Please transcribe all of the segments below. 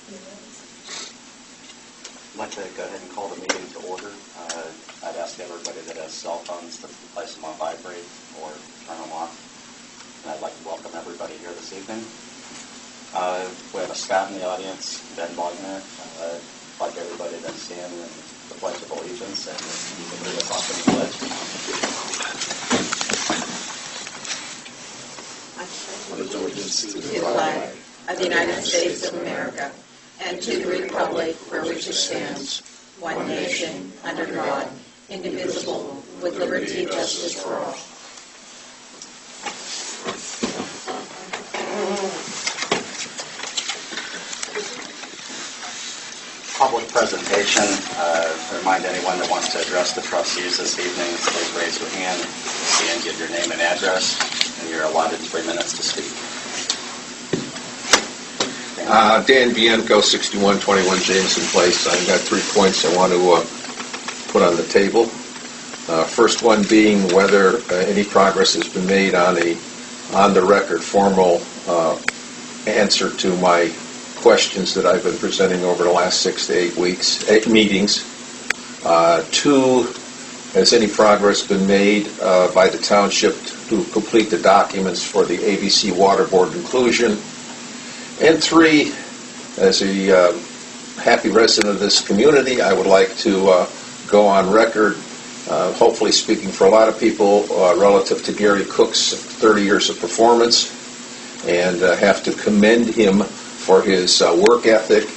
I'd like to go ahead and call the meeting to order. I'd ask everybody that has cell phones to place them on vibrate or turn them off. And I'd like to welcome everybody here this evening. We have a Scott in the audience, Ben Wagner. I'd like everybody to stand in the Pledge of Allegiance, and you can lead us off in the pledge. Allegiance to the flag of the United States of America and to the republic for which it stands, one nation, under God, indivisible, with liberty and justice for all. Public presentation. Remind anyone that wants to address the trustees this evening, please raise your hand and give your name and address, and you're allotted 3 minutes to speak. Dan Bianco, 6121 Jameson Place. I've got 3 points I want to put on the table. First one being whether any progress has been made on a on-the-record formal answer to my questions that I've been presenting over the last 6 to 8 weeks, 8 meetings. 2, has any progress been made by the township to complete the documents for the ABC Water Board inclusion? And 3, as a happy resident of this community, I would like to go on record, hopefully speaking for a lot of people, relative to Gary Cook's 30 years of performance, and have to commend him for his work ethic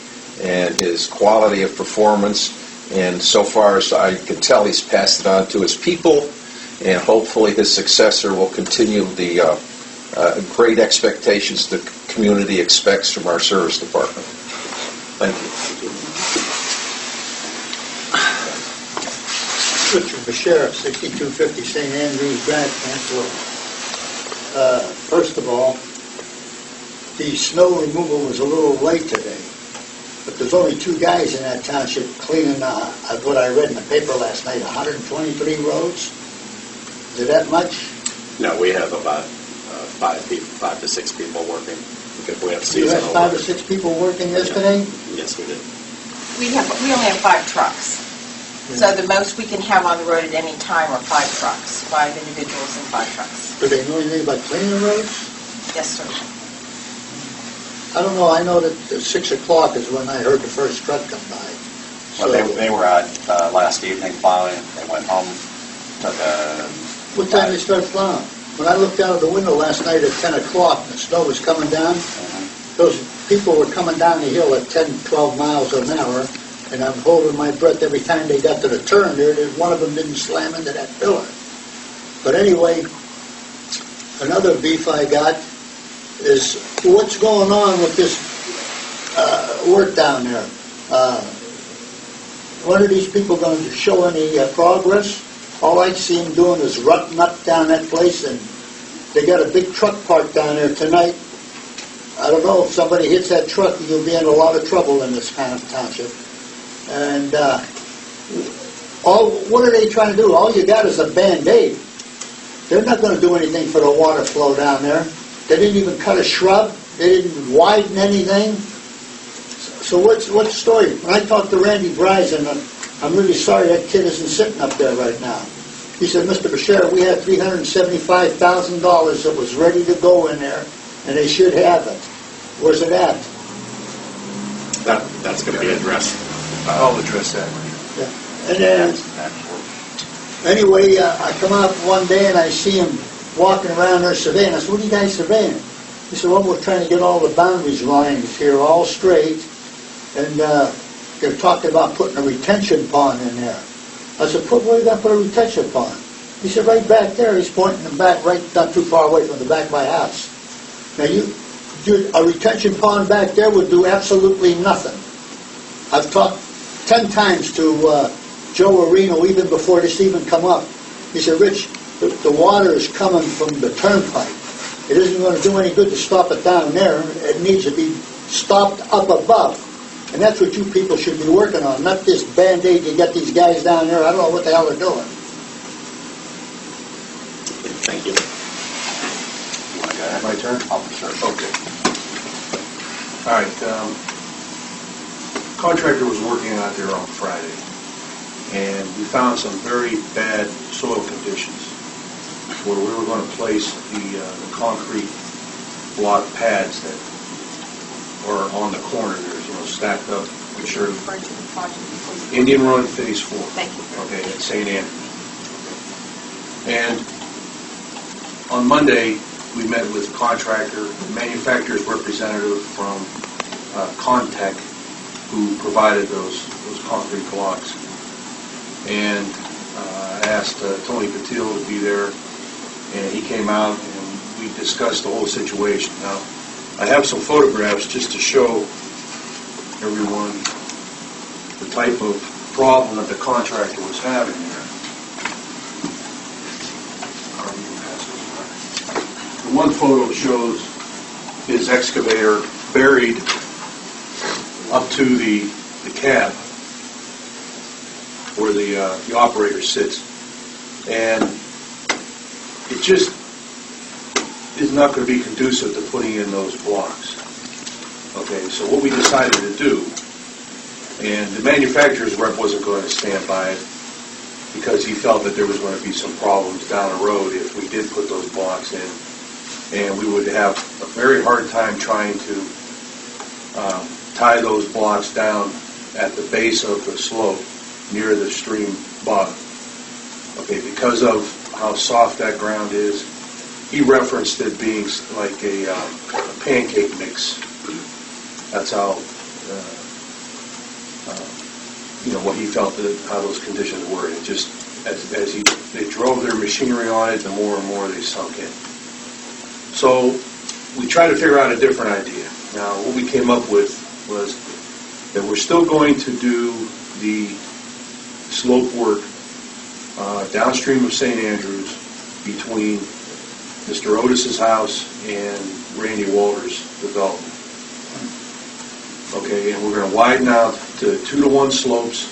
and his quality of performance. And so far as I can tell, he's passed it on to his people, and hopefully his successor will continue the great expectations the community expects from our service department. Thank you. Richard Bashir, 6250 St. Andrews, Grant, Canfield. First of all, the snow removal was a little late today, but there's only 2 guys in that township cleaning, what I read in the paper last night, 123 roads. Is it that much? No, we have about 5 to 6 people working. If we have You had seasonal 5 or 6 people working yesterday? Yes, we did. We only have 5 trucks. So the most we can have on the road at any time are 5 trucks, 5 individuals and 5 trucks. Do they know anything about cleaning the roads? Yes, sir. I don't know. I know that 6 o'clock is when I heard the first truck come by. Well, they were out last evening plowing. They went home, took a... What time they start plowing? When I looked out of the window last night at 10 o'clock and the snow was coming down, those people were coming down the hill at 10, 12 miles an hour, and I'm holding my breath every time they got to the turn there. One of them didn't slam into that pillar. But anyway, another beef I got is what's going on with this work down there. When are these people going to show any progress? All I see them doing is rutting up down that place, and they got a big truck parked down there tonight. I don't know, if somebody hits that truck, you'll be in a lot of trouble in this kind of township. And what are they trying to do? All you got is a Band-Aid. They're not going to do anything for the water flow down there. They didn't even cut a shrub. They didn't widen anything. So what's the story? When I talked to Randy Bryson, I'm really sorry that kid isn't sitting up there right now. He said, Mr. Bashir, we had $375,000 that was ready to go in there, and they should have it. Where's it at? That's going to be addressed. I'll address that. Yeah. And then, anyway, I come out one day and I see him walking around there surveying. I said, what are you guys surveying? He said, well, we're trying to get all the boundaries lines here all straight, and they're talking about putting a retention pond in there. I said, where are you going to put a retention pond? He said, right back there. He's pointing them back, right not too far away from the back of my house. Now, a retention pond back there would do absolutely nothing. I've talked 10 times to Joe Areno even before this even come up. He said, Rich, the water is coming from the turnpike. It isn't going to do any good to stop it down there. It needs to be stopped up above. And that's what you people should be working on, not this Band-Aid you got these guys down there. I don't know what the hell they're doing. Thank you. You want to go ahead? My turn? Oh, sure. Okay. All right. contractor was working out there on Friday, and we found some very bad soil conditions where we were going to place the concrete block pads that are on the corner there, stacked up. Could you refer to the project before you... Indian Run Phase 4. Thank you. Okay, at St. Andrews. And on Monday, we met with contractor, manufacturer's representative from Contech, who provided those concrete blocks. And I asked Tony Patil to be there, and he came out and we discussed the whole situation. Now, I have some photographs just to show everyone the type of problem that the contractor was having there. The one photo shows his excavator buried up to the cab where the operator sits, and it just is not going to be conducive to putting in those blocks. Okay, so what we decided to do, and the manufacturer's rep wasn't going to stand by it because he felt that there was going to be some problems down the road if we did put those blocks in, and we would have a very hard time trying to tie those blocks down at the base of the slope near the stream bottom. Okay, because of how soft that ground is, he referenced it being like a pancake mix. That's how, what he felt how those conditions were. It just, as they drove their machinery on it, the more and more they sunk in. So we tried to figure out a different idea. Now, what we came up with was that we're still going to do the slope work downstream of St. Andrews between Mr. Otis's house and Randy Walter's development. Okay, and we're going to widen out to 2-to-1 slopes,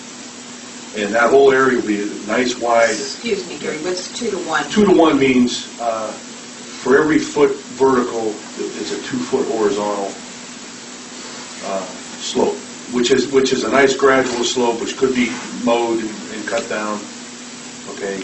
and that whole area will be nice wide. Excuse me, Gary, what's 2-to-1? 2-to-1 means for every foot vertical, it's a 2-foot horizontal slope, which is a nice gradual slope, which could be mowed and cut down. Okay,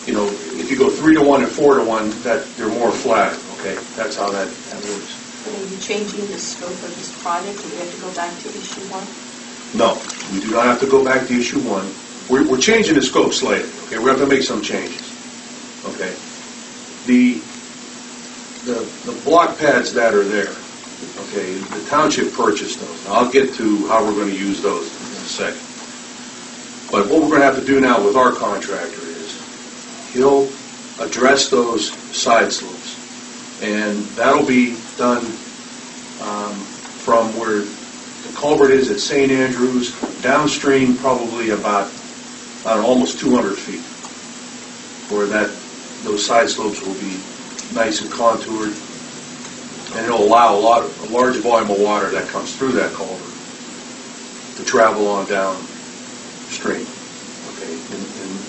if you go 3-to-1 and 4-to-1, that they're more flat. Okay, that's how that works. Are you changing the scope of this project? Do we have to go back to issue 1? No, we do not have to go back to issue 1. We're changing the scope slightly. Okay, we have to make some changes. Okay, the block pads that are there. Okay, the township purchased those. I'll get to how we're going to use those in a second. But what we're going to have to do now with our contractor is he'll address those side slopes, and that'll be done from where the culvert is at St. Andrews, downstream probably about, almost 200 feet, where those side slopes will be nice and contoured, and it'll allow a large volume of water that comes through that culvert to travel on downstream, okay,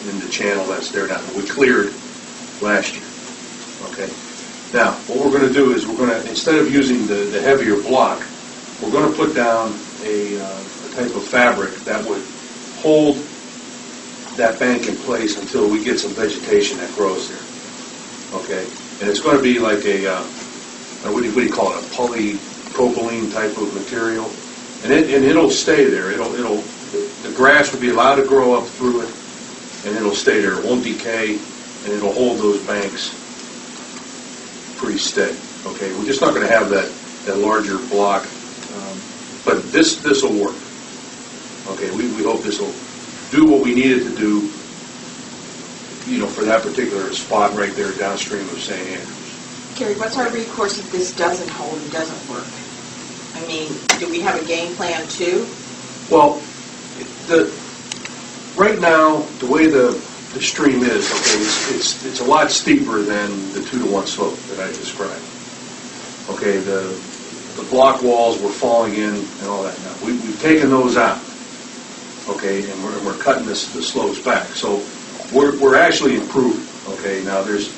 in the channel that's there now, that we cleared last year. Okay. Now, what we're going to do is instead of using the heavier block, we're going to put down a type of fabric that would hold that bank in place until we get some vegetation that grows there. Okay, and it's going to be like what do you call it? A polypropylene type of material, and it'll stay there. The grass will be allowed to grow up through it, and it'll stay there. It won't decay, and it'll hold those banks pretty steady. Okay, we're just not going to have that larger block, but this will work. Okay, we hope this will do what we need it to do, for that particular spot right there downstream of St. Andrews. Gary, what's our recourse if this doesn't hold and doesn't work? I mean, do we have a game plan too? Well, right now, the way the stream is, okay, it's a lot steeper than the 2-to-1 slope that I described. Okay, the block walls were falling in and all that. Now we've taken those out. Okay, and we're cutting the slopes back. So we're actually improving. Okay, now there's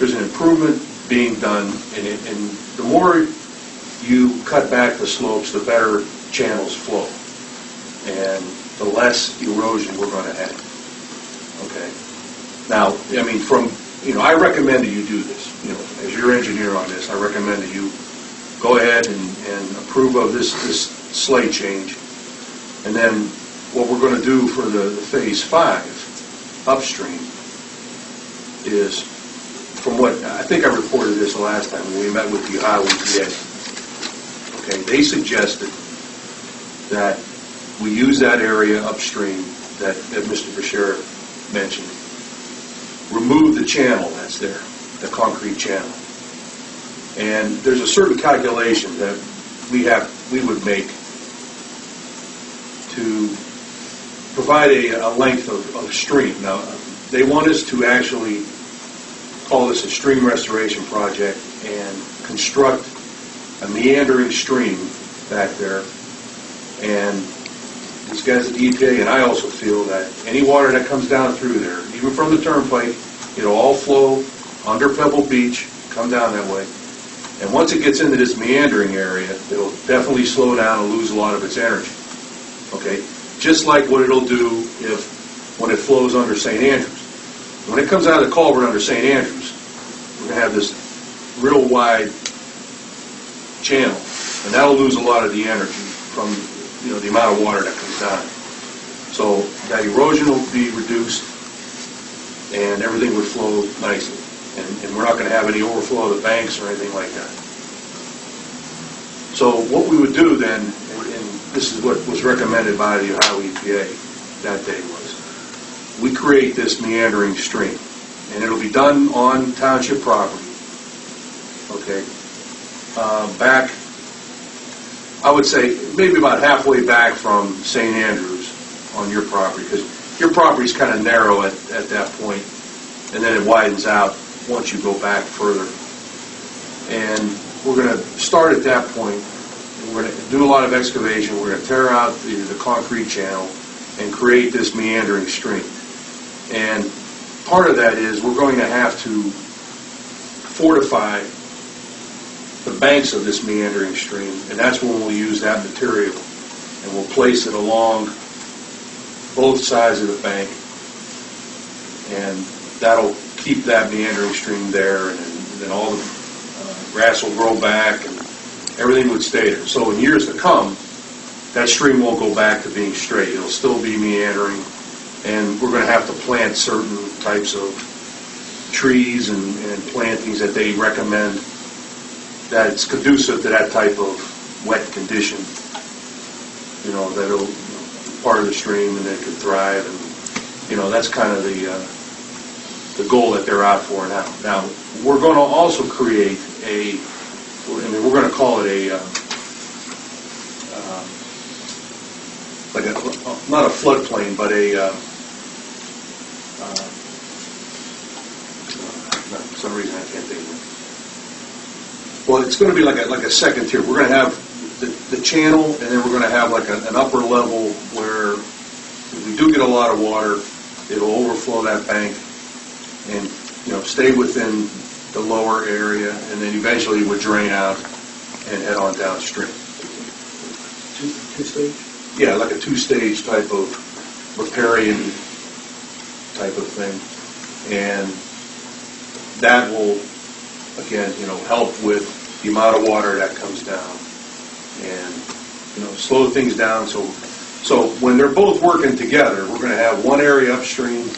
an improvement being done, and the more you cut back the slopes, the better channels flow, and the less erosion we're going to have. Okay. Now, I mean, I recommend that you do this. As your engineer on this, I recommend that you go ahead and approve of this slate change. And then what we're going to do for the Phase 5 upstream is, from what, I think I reported this the last time when we met with the Ohio EPA. Okay, they suggested that we use that area upstream that Mr. Bashir mentioned. Remove the channel that's there, the concrete channel. And there's a certain calculation that we would make to provide a length of stream. Now, they want us to actually call this a stream restoration project and construct a meandering stream back there. And these guys at the EPA, and I also feel that any water that comes down through there, even from the turnpike, it'll all flow under Pebble Beach, come down that way. And once it gets into this meandering area, it'll definitely slow down and lose a lot of its energy. Okay? Just like what it'll do when it flows under St. Andrews. When it comes out of the culvert under St. Andrews, we're going to have this real wide channel, and that'll lose a lot of the energy from the amount of water that comes down. So that erosion will be reduced, and everything would flow nicely. And we're not going to have any overflow of the banks or anything like that. So what we would do then, and this is what was recommended by the Ohio EPA that day, was we create this meandering stream. And it'll be done on township property. Okay. Back, I would say, maybe about halfway back from St. Andrews on your property, because your property's kind of narrow at that point, and then it widens out once you go back further. And we're going to start at that point, and we're going to do a lot of excavation. We're going to tear out the concrete channel and create this meandering stream. And part of that is we're going to have to fortify the banks of this meandering stream, and that's when we'll use that material, and we'll place it along both sides of the bank, and that'll keep that meandering stream there, and then all the grass will grow back, and everything would stay there. So in years to come, that stream won't go back to being straight. It'll still be meandering, and we're going to have to plant certain types of trees and plantings that they recommend that it's conducive to that type of wet condition, that'll be part of the stream and it could thrive, and that's kind of the goal that they're out for now. Now, we're going to also create we're going to call it not a floodplain, but for some reason I can't think of it. Well, it's going to be like a second tier. We're going to have the channel, and then we're going to have like an upper level where if we do get a lot of water, it'll overflow that bank and stay within the lower area, and then eventually would drain out and head on downstream. Two-stage? Yeah, like a two-stage type of riparian type of thing, and that will, again, help with the amount of water that comes down, and slow things down. So when they're both working together, we're going to have one area upstream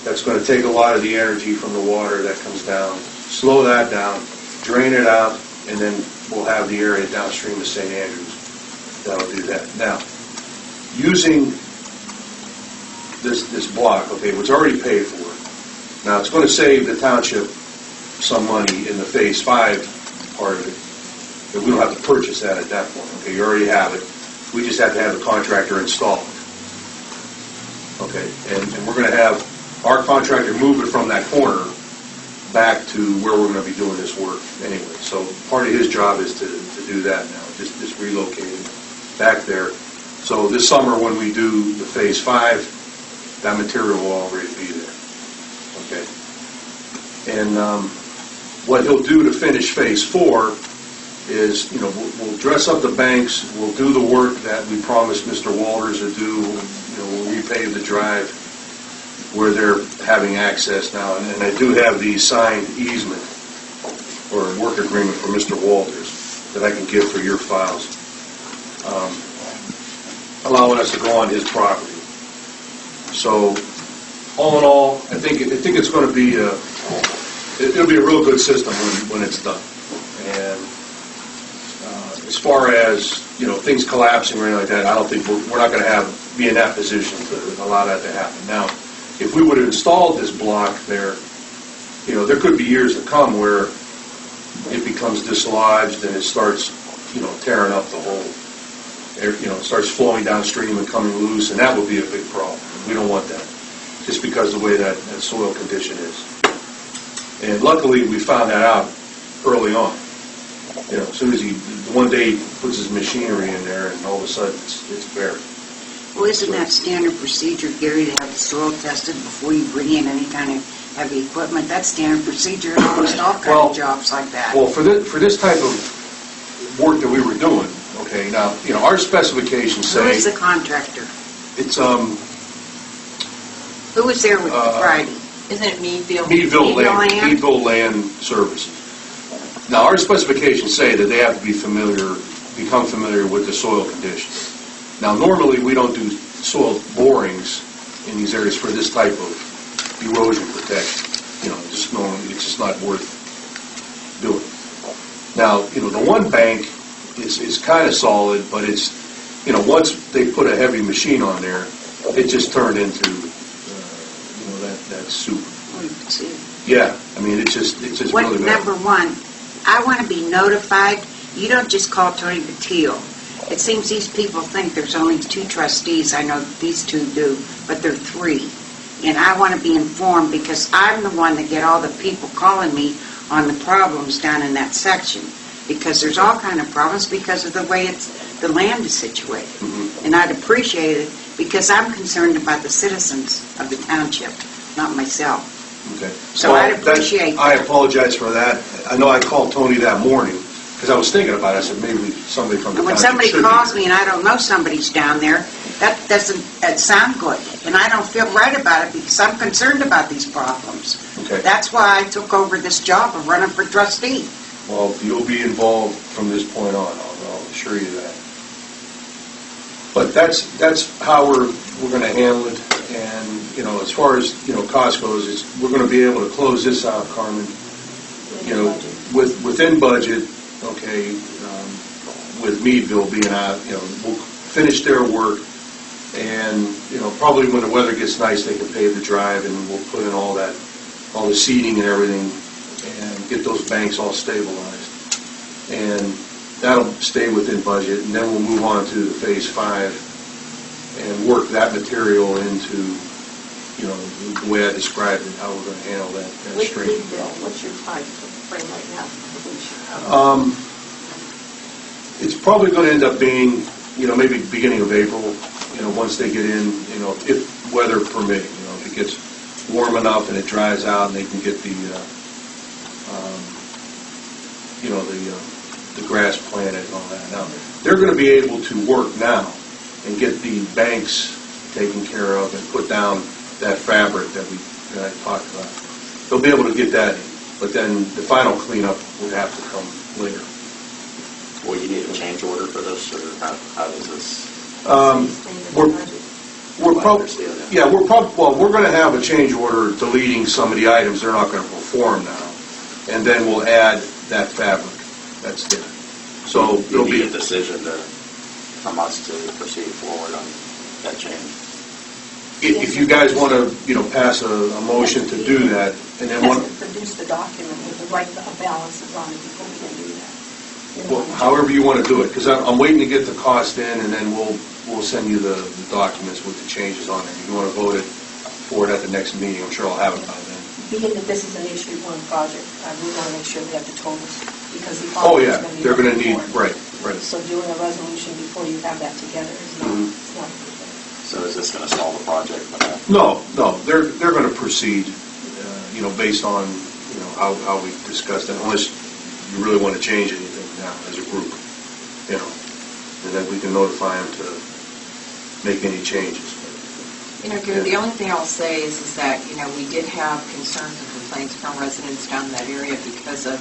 that's going to take a lot of the energy from the water that comes down, slow that down, drain it out, and then we'll have the area downstream of St. Andrews that'll do that. Now, using this block, okay, it's already paid for. Now, it's going to save the township some money in the Phase 5 part of it, but we don't have to purchase that at that point. Okay, you already have it. We just have to have the contractor install it. Okay, and we're going to have our contractor move it from that corner back to where we're going to be doing this work anyway. So part of his job is to do that now, just relocate it back there. So this summer when we do the Phase 5, that material will already be there. Okay. And what he'll do to finish Phase 4 is, we'll dress up the banks, we'll do the work that we promised Mr. Walters to do, we'll repave the drive where they're having access now. And I do have the signed easement or work agreement for Mr. Walters that I can give for your files, allowing us to go on his property. So, all in all, I think it's going to be it'll be a real good system when it's done. And as far as things collapsing or anything like that, I don't think we're not going to be in that position to allow that to happen. Now, if we would have installed this block there, there could be years to come where it becomes dislodged and it starts, tearing up the whole, it starts flowing downstream and coming loose, and that would be a big problem. We don't want that, just because of the way that soil condition is. And luckily, we found that out early on. As soon as one day he puts his machinery in there, and all of a sudden it's bare. Well, isn't that standard procedure, Gary, to have the soil tested before you bring in any kind of heavy equipment? That's standard procedure in almost all kinds of jobs like that. Well, for this type of work that we were doing, okay, now, our specifications say... Who is the contractor? It's, Who was there with Friday? Isn't it Meadville? Meadville Land Services. Now, our specifications say that they have to become familiar with the soil conditions. Now, normally we don't do soil borings in these areas for this type of erosion protection. It's just not worth doing. Now, the one bank is kind of solid, but it's, once they put a heavy machine on there, it just turned into, that soup. Yeah, it's just really bad. Number one, I want to be notified. You don't just call Tony Batille. It seems these people think there's only 2 trustees. I know these 2 do, but there are 3. And I want to be informed because I'm the one that get all the people calling me on the problems down in that section. Because there's all kind of problems because of the way the land is situated. Mm-hmm. And I'd appreciate it because I'm concerned about the citizens of the township, not myself. Okay. So I'd appreciate that. I apologize for that. I know I called Tony that morning because I was thinking about it. I said maybe somebody from the And when township somebody should be calls there. me and I don't know somebody's down there, that doesn't sound good. And I don't feel right about it because I'm concerned about these problems. Okay. That's why I took over this job of running for trustee. Well, you'll be involved from this point on. I'll assure you that. But that's how we're going to handle it. And as far as cost goes, we're going to be able to close this out, Carmen. Within budget. Okay. With Meadville being out, we'll finish their work, and probably when the weather gets nice, they can pave the drive, and we'll put in all the seeding and everything, and get those banks all stabilized, and that'll stay within budget. And then we'll move on to the phase 5 and work that material into the way I described it, how we're going to handle that stream. What's your time frame right now? It's probably going to end up being, maybe beginning of April, once they get in, if weather permitting, if it gets warm enough and it dries out and they can get the grass planted and all that. Now, they're going to be able to work now and get the banks taken care of and put down that fabric that I talked about. They'll be able to get that in, but then the final cleanup would have to come later. Will you need a change order for this, or how does this? We're going to have a change order deleting some of the items they're not going to perform now, and then we'll add that fabric. That's it. So there'll be a decision from us to proceed forward on that change. If you guys want to, pass a motion to do that, and then Has to produce the document with the right balances on it before we can do that. well, however you want to do it, because I'm waiting to get the cost in, and then we'll send you the documents with the changes on it. If you want to vote it for it at the next meeting, I'm sure I'll have it by then. Being that this is an issue one project, we want to make sure we have the totals because the Oh, audit is yeah, going to be they're going to looking need, for it. right. So doing a resolution before you have that together is not, Mhm. it's not a good thing. So is this going to solve the project? No, they're going to proceed, based on, how we discussed it, unless you really want to change anything now. now as a group, and then we can notify them to make any changes. Gary, the only thing I'll say is that, we did have concerns and complaints from residents down in that area because of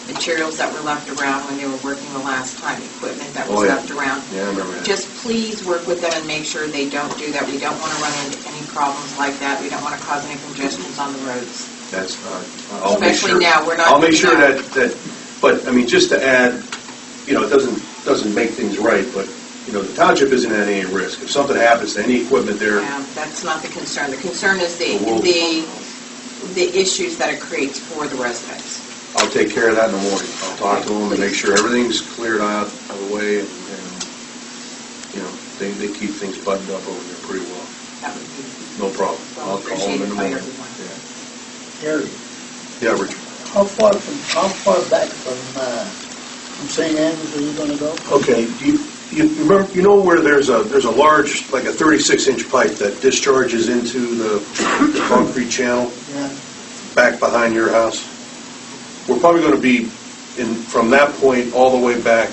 materials that were left around when they were working the last time, equipment that was left around. Yeah, I remember that. Just please work with them and make sure they don't do that. We don't want to run into any problems like that. We don't want to cause any congestions on the roads. That's, I'll make sure. Especially now, we're not I'll make sure doing that, but, I mean, just to add, it doesn't make things right, but, the township isn't at any risk. If something happens to any equipment there, Yeah, that's not the concern. The concern is the issues that it creates for the residents. I'll take care of that in the morning. I'll talk to them and make sure everything's cleared out of the way, and they keep things buttoned up over there pretty well. That would be No problem. well I'll call them in appreciated the by morning. everyone. Gary, Yeah, Richard. how far back from St. Andrews are you gonna go? Okay, you remember, where there's a large, like a 36-inch pipe that discharges into the concrete channel Yeah. back behind your house? We're probably going to be from that point all the way back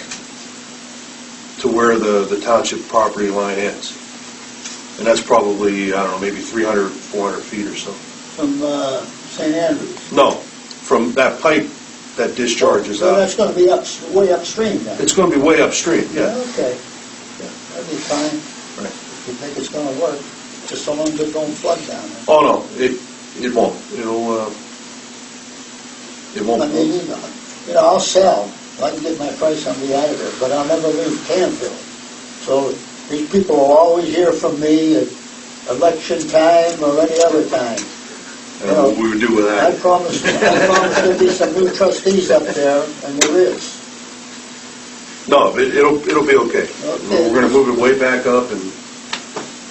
to where the township property line ends. And that's probably, I don't know, maybe 300, 400 feet or so. From St. Andrews? No, from that pipe that discharges So out. that's gonna be way upstream then? It's going to be way upstream, yeah. Okay. Yeah, that'd be fine. Right. If you think it's gonna work, just so long as it don't flood down there. Oh, no, it won't. It won't. I mean, I'll sell. I can get my price on the editor, but I'll never leave Canfield. So these people will always hear from me at election time or any other time. I don't know what we would do with I that. promise there'll be some new trustees up there, and there is. No, it'll be okay. Okay. We're going to move it way back up, and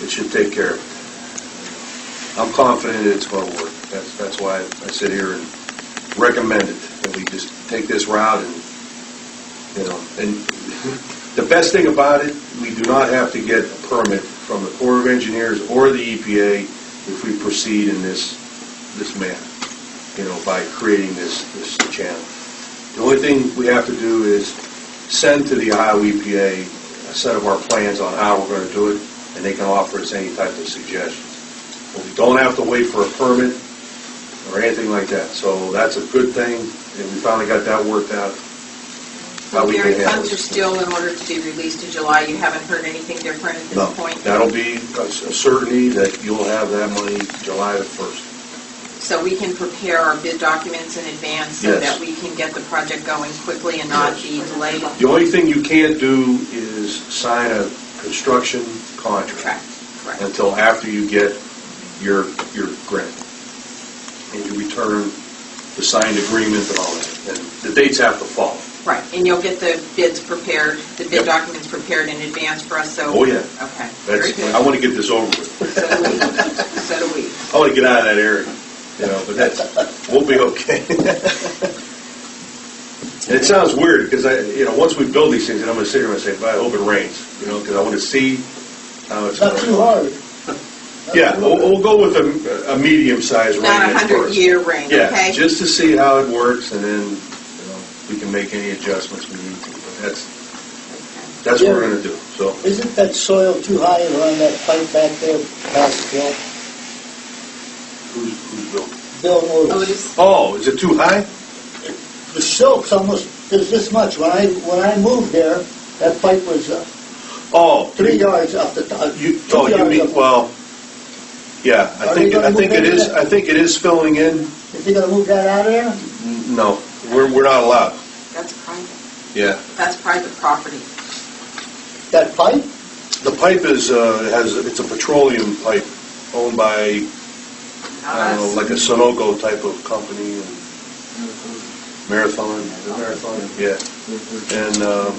it should take care of it. I'm confident it's going to work. That's why I sit here and recommend it, that we just take this route, and and the best thing about it, we do not have to get a permit from the Corps of Engineers or the EPA if we proceed in this manner, by creating this channel. The only thing we have to do is send to the Ohio EPA a set of our plans on how we're going to do it, and they can offer us any type of suggestions. But we don't have to wait for a permit or anything like that. So that's a good thing, and we finally got that worked out. How we Gary, can handle funds are it. still in order to be released in July. You haven't heard anything different at this point? That'll be a certainty that you'll have that money July the 1st. So we can prepare our bid documents in advance so Yes. that we can get the project going quickly and not be delayed? The only thing you can't do is sign a construction contract Correct. until after you get your grant. And you return the signed agreement and all that. And the dates have to follow. Right, and you'll get the bids prepared, the bid Yep. documents prepared in advance for us, so... Oh, yeah. Okay, very That's, good. I want to get this over with. So do we. So do we. I want to get out of that area, but we'll be okay. And it sounds weird, because once we build these things, and I'm going to sit here and say, I hope it rains, because I want to see how it's going Not to too hard. Yeah, we'll go with a medium-sized rain Not a at first. 100-year rain, Yeah, okay? just to see how it works, and then we can make any adjustments we need to. But that's what we're going to do. So Isn't that soil too high around that pipe back there past Bill? who's Bill? Bill Otis. Otis, Oh, is it too high? The silt's almost, there's this much. When I moved there, that pipe was 3 yards up the top. You 2 yards mean up. well? Yeah, Are they gonna move into that? I think it is filling in. Is he gonna move that out of there? No, we're not allowed. that's private. Yeah, That's private property. That pipe? the pipe is it's a petroleum pipe owned by I don't know, like a Sunoco type of company. And Marathon. Yeah. And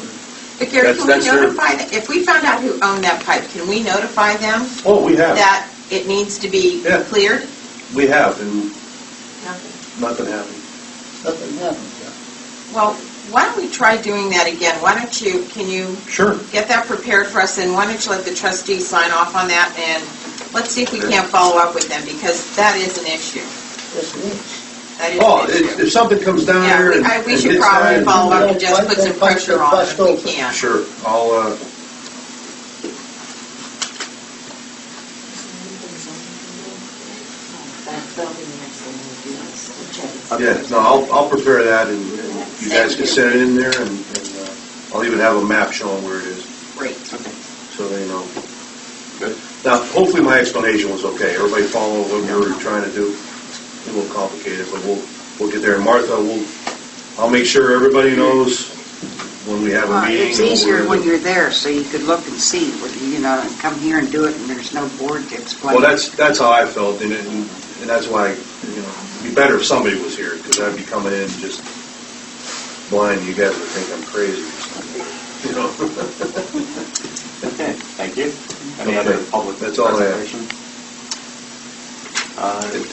But Gary, That's- can we that's their- notify them, if we found out who owned that pipe, can we notify them we have. that it needs to be Yeah. cleared? We have, and Nothing. nothing happened. Nothing happens there. Well, why don't we try doing that again? Can you Sure. get that prepared for us, and why don't you let the trustees sign off on that, and let's see if we can't follow up with them, because that is an issue. Yes, it is. That is Oh, an issue. if something comes down Yeah, there and we should hits probably that, follow up and just put some pressure on it if we can. Sure, I'll, yeah, no, I'll prepare that and you guys can send it in there and I'll even have a map showing where it is, Great. so they know. Good. Now, hopefully my explanation was okay. Everybody follow what we were trying to do? It's a little complicated, but we'll get there. And Martha, I'll make sure everybody knows when we have a meeting. It's easier when you're there, so you could look and see, and come here and do it, and there's no board to explain. Well, that's how I felt, and that's why, it'd be better if somebody was here, because I'd be coming in just blind. You guys would think I'm crazy or something, Okay, thank you. Any other public That's all I have. presentation?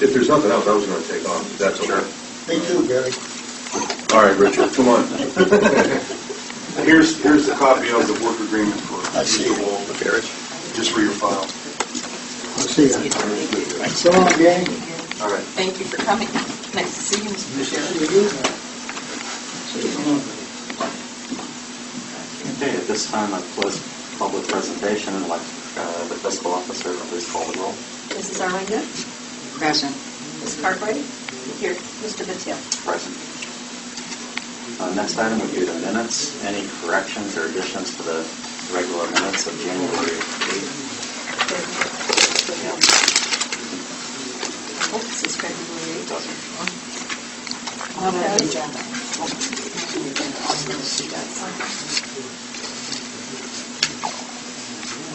If there's nothing else, I was going to take off. If that's okay. Me too, Gary. All right, Richard, come on. Here's the copy of the work agreement for I see. Mr. Wall, just for your file. I'll see you. So long, gang. All right. Thank you for coming. Nice to see you, Mr. Sheriff. Okay, at this time, I've closed public presentation and like the fiscal officer to please call the roll. Mrs. Arlinga? Present. Ms. Cartwright? Here. Mr. Vitale? Present. Next item would be the minutes. Any corrections or additions to the regular minutes of January 8th? Oh, this is February 8th. On our agenda.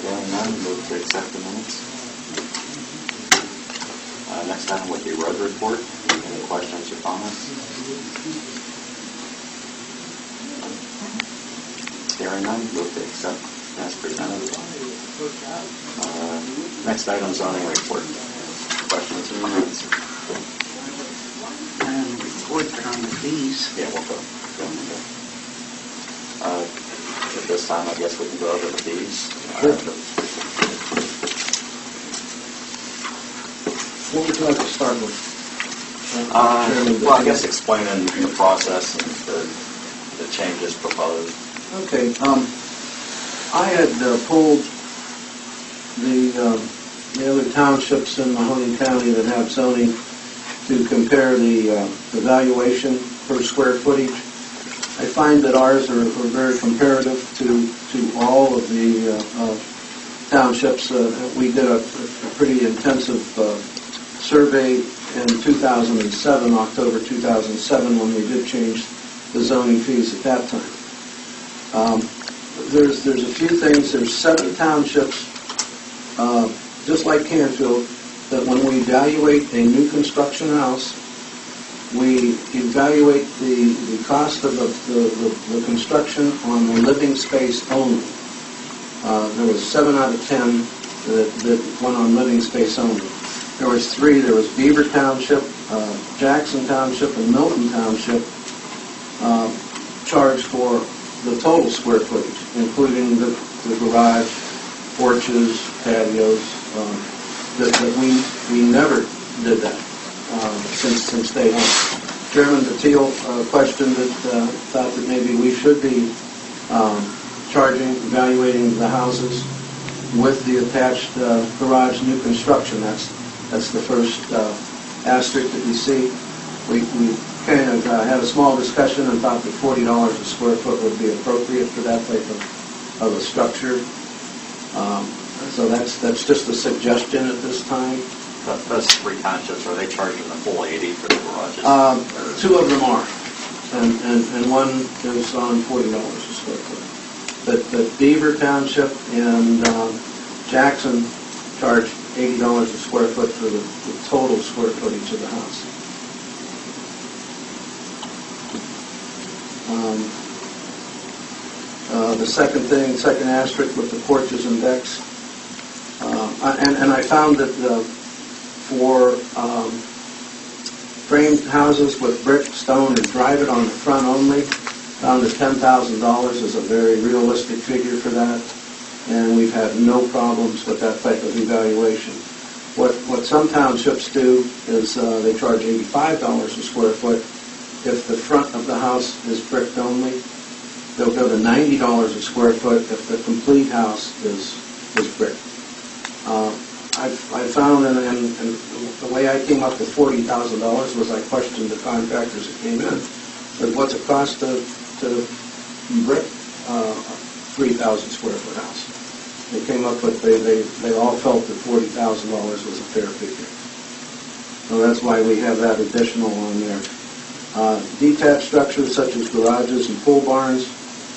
Hearing none, move to accept the minutes. Next item would be road report. Any questions or comments? Hearing none, move to accept as presented. Next item, zoning report. Questions or comments? Report on the fees. Yeah, we'll go. At this time, I guess we can go over the fees. What would you like to start with? Well, I guess explaining the process and the changes proposed. Okay, I had pulled the other townships in Mahoning County that have zoning to compare the valuation per square footage. I find that ours are very comparative to all of the townships. We did a pretty intensive survey in 2007, October 2007, when we did change the zoning fees at that time. There's a few things. There's 7 townships, just like Canfield, that when we evaluate a new construction house, we evaluate the cost of the construction on the living space only. There was 7 out of 10 that went on living space only. There was 3. There was Beaver Township, Jackson Township, and Milton Township charged for the total square footage, including the garage, porches, patios. That we never did that since day one. Chairman Batile questioned it, thought that maybe we should be evaluating the houses with the attached garage new construction. That's the first asterisk that you see. We kind of had a small discussion and thought that $40 a square foot would be appropriate for that type of a structure. So that's just a suggestion at this time. Those 3 townships, are they charging the full 80 for the garages? 2 of them are, and one is on $40 a square foot. But Beaver Township and Jackson charge $80 a square foot for the total square footage of the house. The second asterisk with the porches and decks. And I found that for framed houses with brick, stone, and driveway on the front only, found that $10,000 is a very realistic figure for that, and we've had no problems with that type of evaluation. What some townships do is they charge $85 a square foot if the front of the house is bricked only. They'll go to $90 a square foot if the complete house is brick. I found, and the way I came up with $40,000 was I questioned the contractors that came in. Said, what's it cost to brick a 3,000 square foot house? They came up with, they all felt that $40,000 was a fair figure. So that's why we have that additional on there. Detached structures such as garages and pool barns,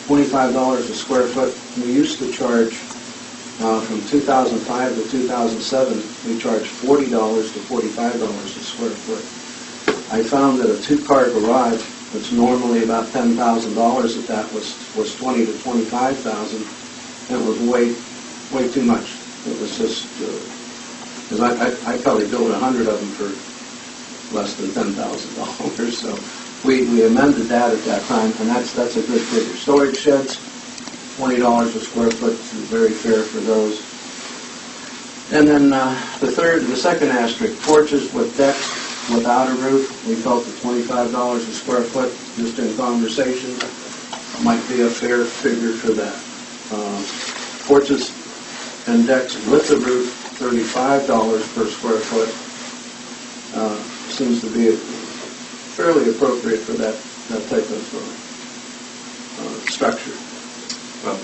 $25 a square foot. We used to charge, from 2005 to 2007, we charged $40 to $45 a square foot. I found that a two-car garage, that's normally about $10,000, that was $20,000 to $25,000. It was way too much. It was just, because I probably built 100 of them for less than $10,000. So we amended that at that time, and that's a good figure. Storage sheds, $20 a square foot, is very fair for those. And then the second asterisk, porches with decks without a roof, we felt that $25 a square foot, just in conversation, might be a fair figure for that. Porches and decks with a roof, $35 per square foot, seems to be fairly appropriate for that type of structure. Well,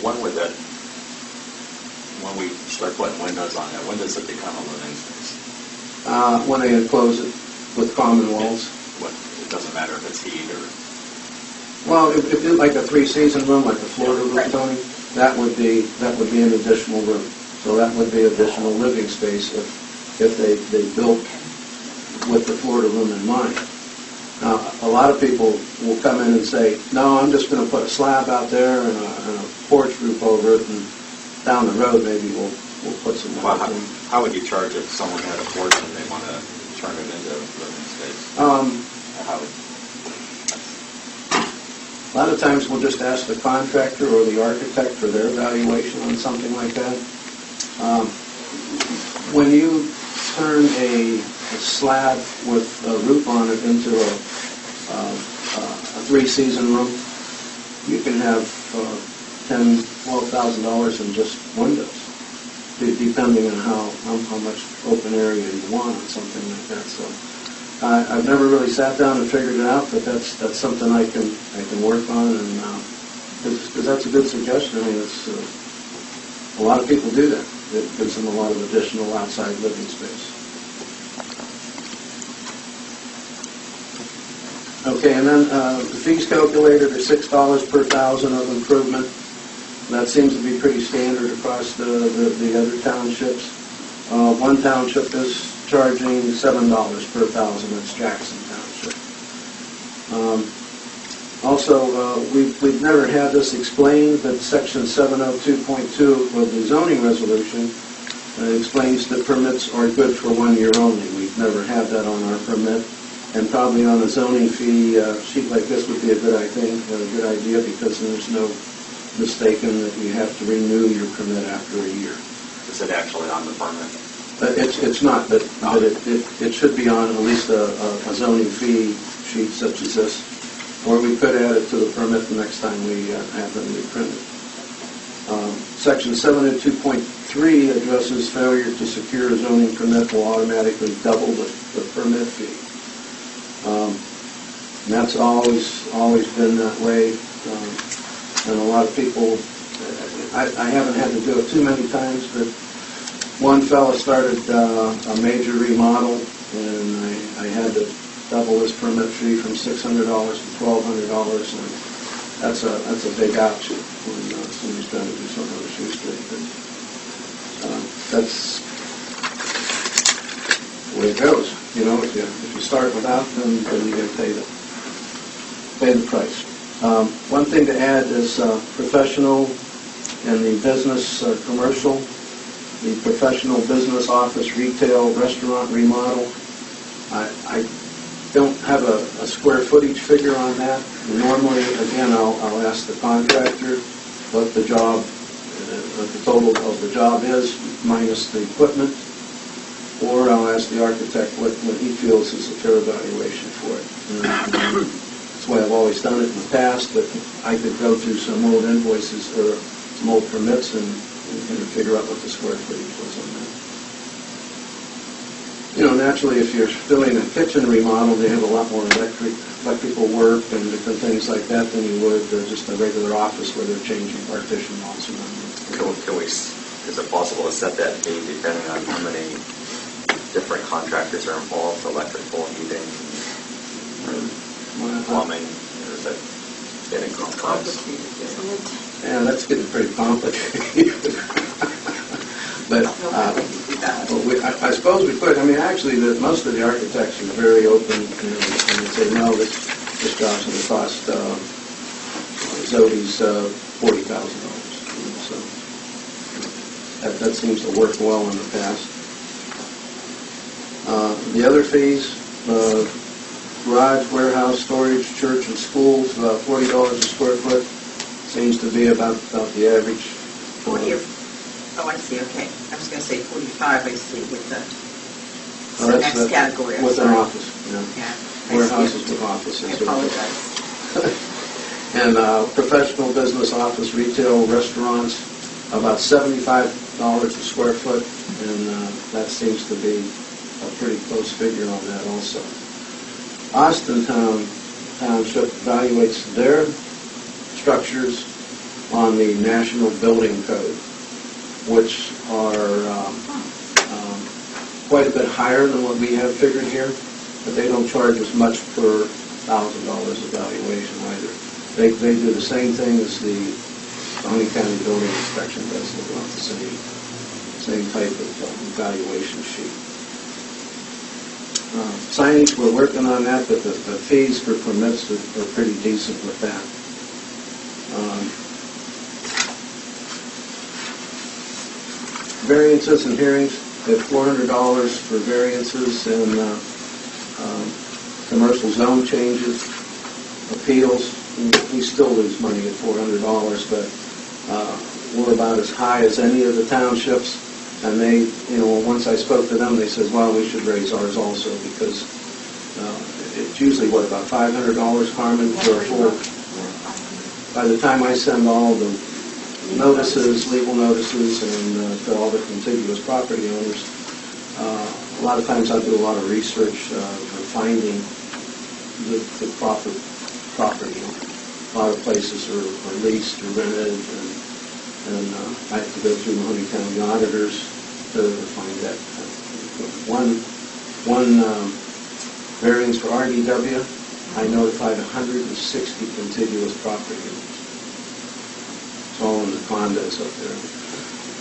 when we start putting windows on it, when does it become a living space? When they enclose it with common walls. It doesn't matter if it's heat or... Well, if you like a three-season room, like a Florida room, Tony, that would be an additional room. So that would be additional living space if they built with the Florida room in mind. Now, a lot of people will come in and say, no, I'm just going to put a slab out there and a porch roof over it, and down the road maybe we'll put some... Well, how would you charge if someone had a porch and they want to turn it into a living space? A lot of times we'll just ask the contractor or the architect for their evaluation on something like that. When you turn a slab with a roof on it into a three-season room, you can have $10,000, $12,000 in just windows, depending on how much open area you want on something like that. So I've never really sat down and figured it out, but that's something I can work on, and because that's a good suggestion. I mean, it's a lot of people do that. It gives them a lot of additional outside living space. Okay, and then the fees calculated are $6 per thousand of improvement. That seems to be pretty standard across the other townships. One township is charging $7 per thousand. That's Jackson Township. Also, we've never had this explained, but Section 702.2 of the zoning resolution explains that permits are good for 1 year only. We've never had that on our permit, and probably on a zoning fee sheet like this would be a good idea, because there's no mistaken that you have to renew your permit after a year. Is it actually on the permit? It's not, but it should be on at least a zoning fee sheet such as this, or we could add it to the permit the next time we have them reprinted. Section 702.3 addresses failure to secure a zoning permit will automatically double the permit fee. And that's always been that way. And a lot of people, I haven't had to do it too many times, but one fella started a major remodel, and I had to double his permit fee from $600 to $1,200, and that's a big ouch when somebody's trying to do something on a shoe street. But that's the way it goes. You know, if you start without them, then you got to pay the price. One thing to add is professional and the business commercial, the professional business, office, retail, restaurant remodel. I don't have a square footage figure on that. Normally, again, I'll ask the contractor what the total of the job is minus the equipment. or I'll ask the architect what he feels is a fair evaluation for it. That's the way I've always done it in the past, but I could go through some old invoices or some old permits and figure out what the square footage was on that. You know, naturally, if you're doing a kitchen remodel, they have a lot more electrical work and different things like that than you would just a regular office where they're changing partition walls around. Is it possible to set that fee depending on how many different contractors are involved, electrical, heating, or plumbing, or is that getting complex? Yeah, that's getting pretty complicated. But I suppose we could. I mean, actually, most of the architects are very open and they say, no, this job's going to cost Zody's $40,000. So that seems to work well in the past. The other fees, garage, warehouse, storage, church, and schools, about $40 a square foot. Seems to be about the average. 40 oh, I see, okay. I was going to say 45, I see, with the next category. With an office, Yeah. Warehouses with offices. I apologize. And professional business, office, retail, restaurants, about $75 a square foot, and that seems to be a pretty close figure on that also. Austin Township evaluates their structures on the National Building Code, which are quite a bit higher than what we have figured here, but they don't charge as much per $1,000 evaluation either. They do the same thing as the Mahoning County Building Inspection does. They want the same type of evaluation sheet. Signage, we're working on that, but the fees for permits are pretty decent with that. Variances and hearings, we have $400 for variances and commercial zone changes, appeals. We still lose money at $400, but we're about as high as any of the townships. And they, once I spoke to them, they said, well, we should raise ours also because it's usually, about $500, Carmen, for a full. By the time I send all the notices, legal notices, and to all the contiguous property owners, a lot of times I do a lot of research finding the proper property. A lot of places are leased or rented, and I have to go through Mahoning County auditors to find that. One variance for RDW, I notified 160 contiguous property owners. It's all in the condos up there.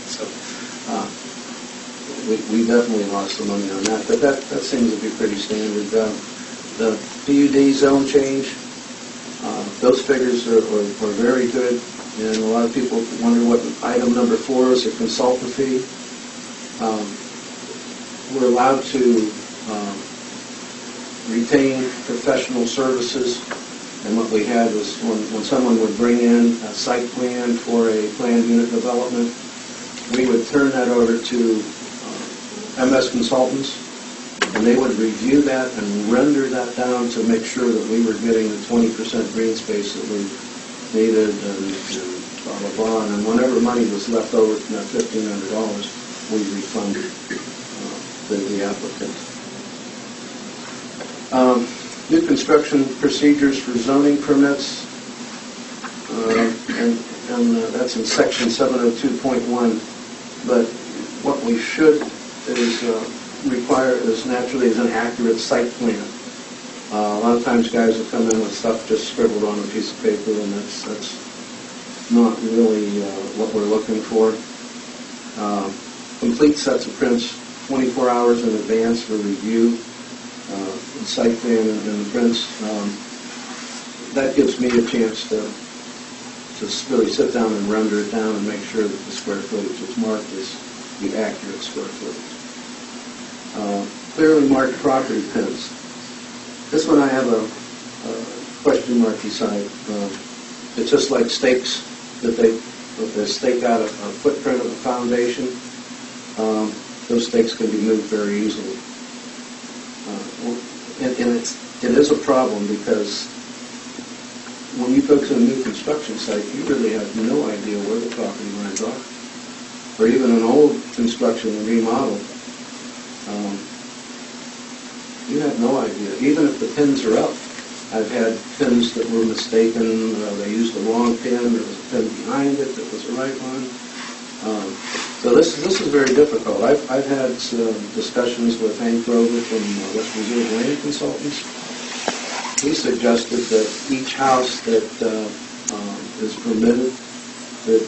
So we definitely lost some money on that, but that seems to be pretty standard. The PUD zone change, those figures are very good, and a lot of people wonder what item number 4 is, a consultant fee. We're allowed to retain professional services, and what we had was when someone would bring in a site plan for a planned unit development, we would turn that over to MS consultants, and they would review that and render that down to make sure that we were getting the 20% green space that we needed, and blah, blah, blah. And then whenever money was left over from that $1,500, we refunded the applicant. New construction procedures for zoning permits, and that's in section 702.1. But what we should require is naturally an accurate site plan. A lot of times guys will come in with stuff just scribbled on a piece of paper, and that's not really what we're looking for. Complete sets of prints 24 hours in advance for review, the site plan and the prints. That gives me a chance to really sit down and render it down and make sure that the square footage is marked as the accurate square footage. Clearly marked property pins. This one I have a question mark beside. It's just like stakes that they stake out a footprint of a foundation. those stakes can be moved very easily. And it is a problem because when you go to a new construction site, you really have no idea where the property lines are. Or even an old construction and remodel, you have no idea. Even if the pins are up, I've had pins that were mistaken, they used the wrong pin, there was a pin behind it that was the right one. So this is very difficult. I've had some discussions with Hank Grover from West Reserve Land Consultants. He suggested that each house that is permitted, that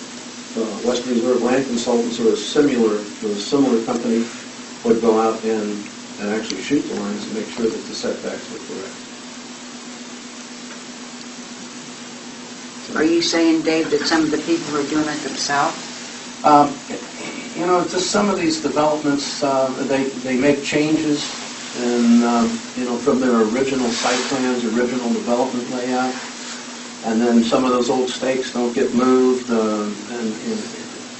West Reserve Land Consultants or a similar company would go out and actually shoot the lines and make sure that the setbacks were correct. Are you saying, Dave, that some of the people are doing it themselves? Just some of these developments, they make changes and, from their original site plans, original development layout, and then some of those old stakes don't get moved, and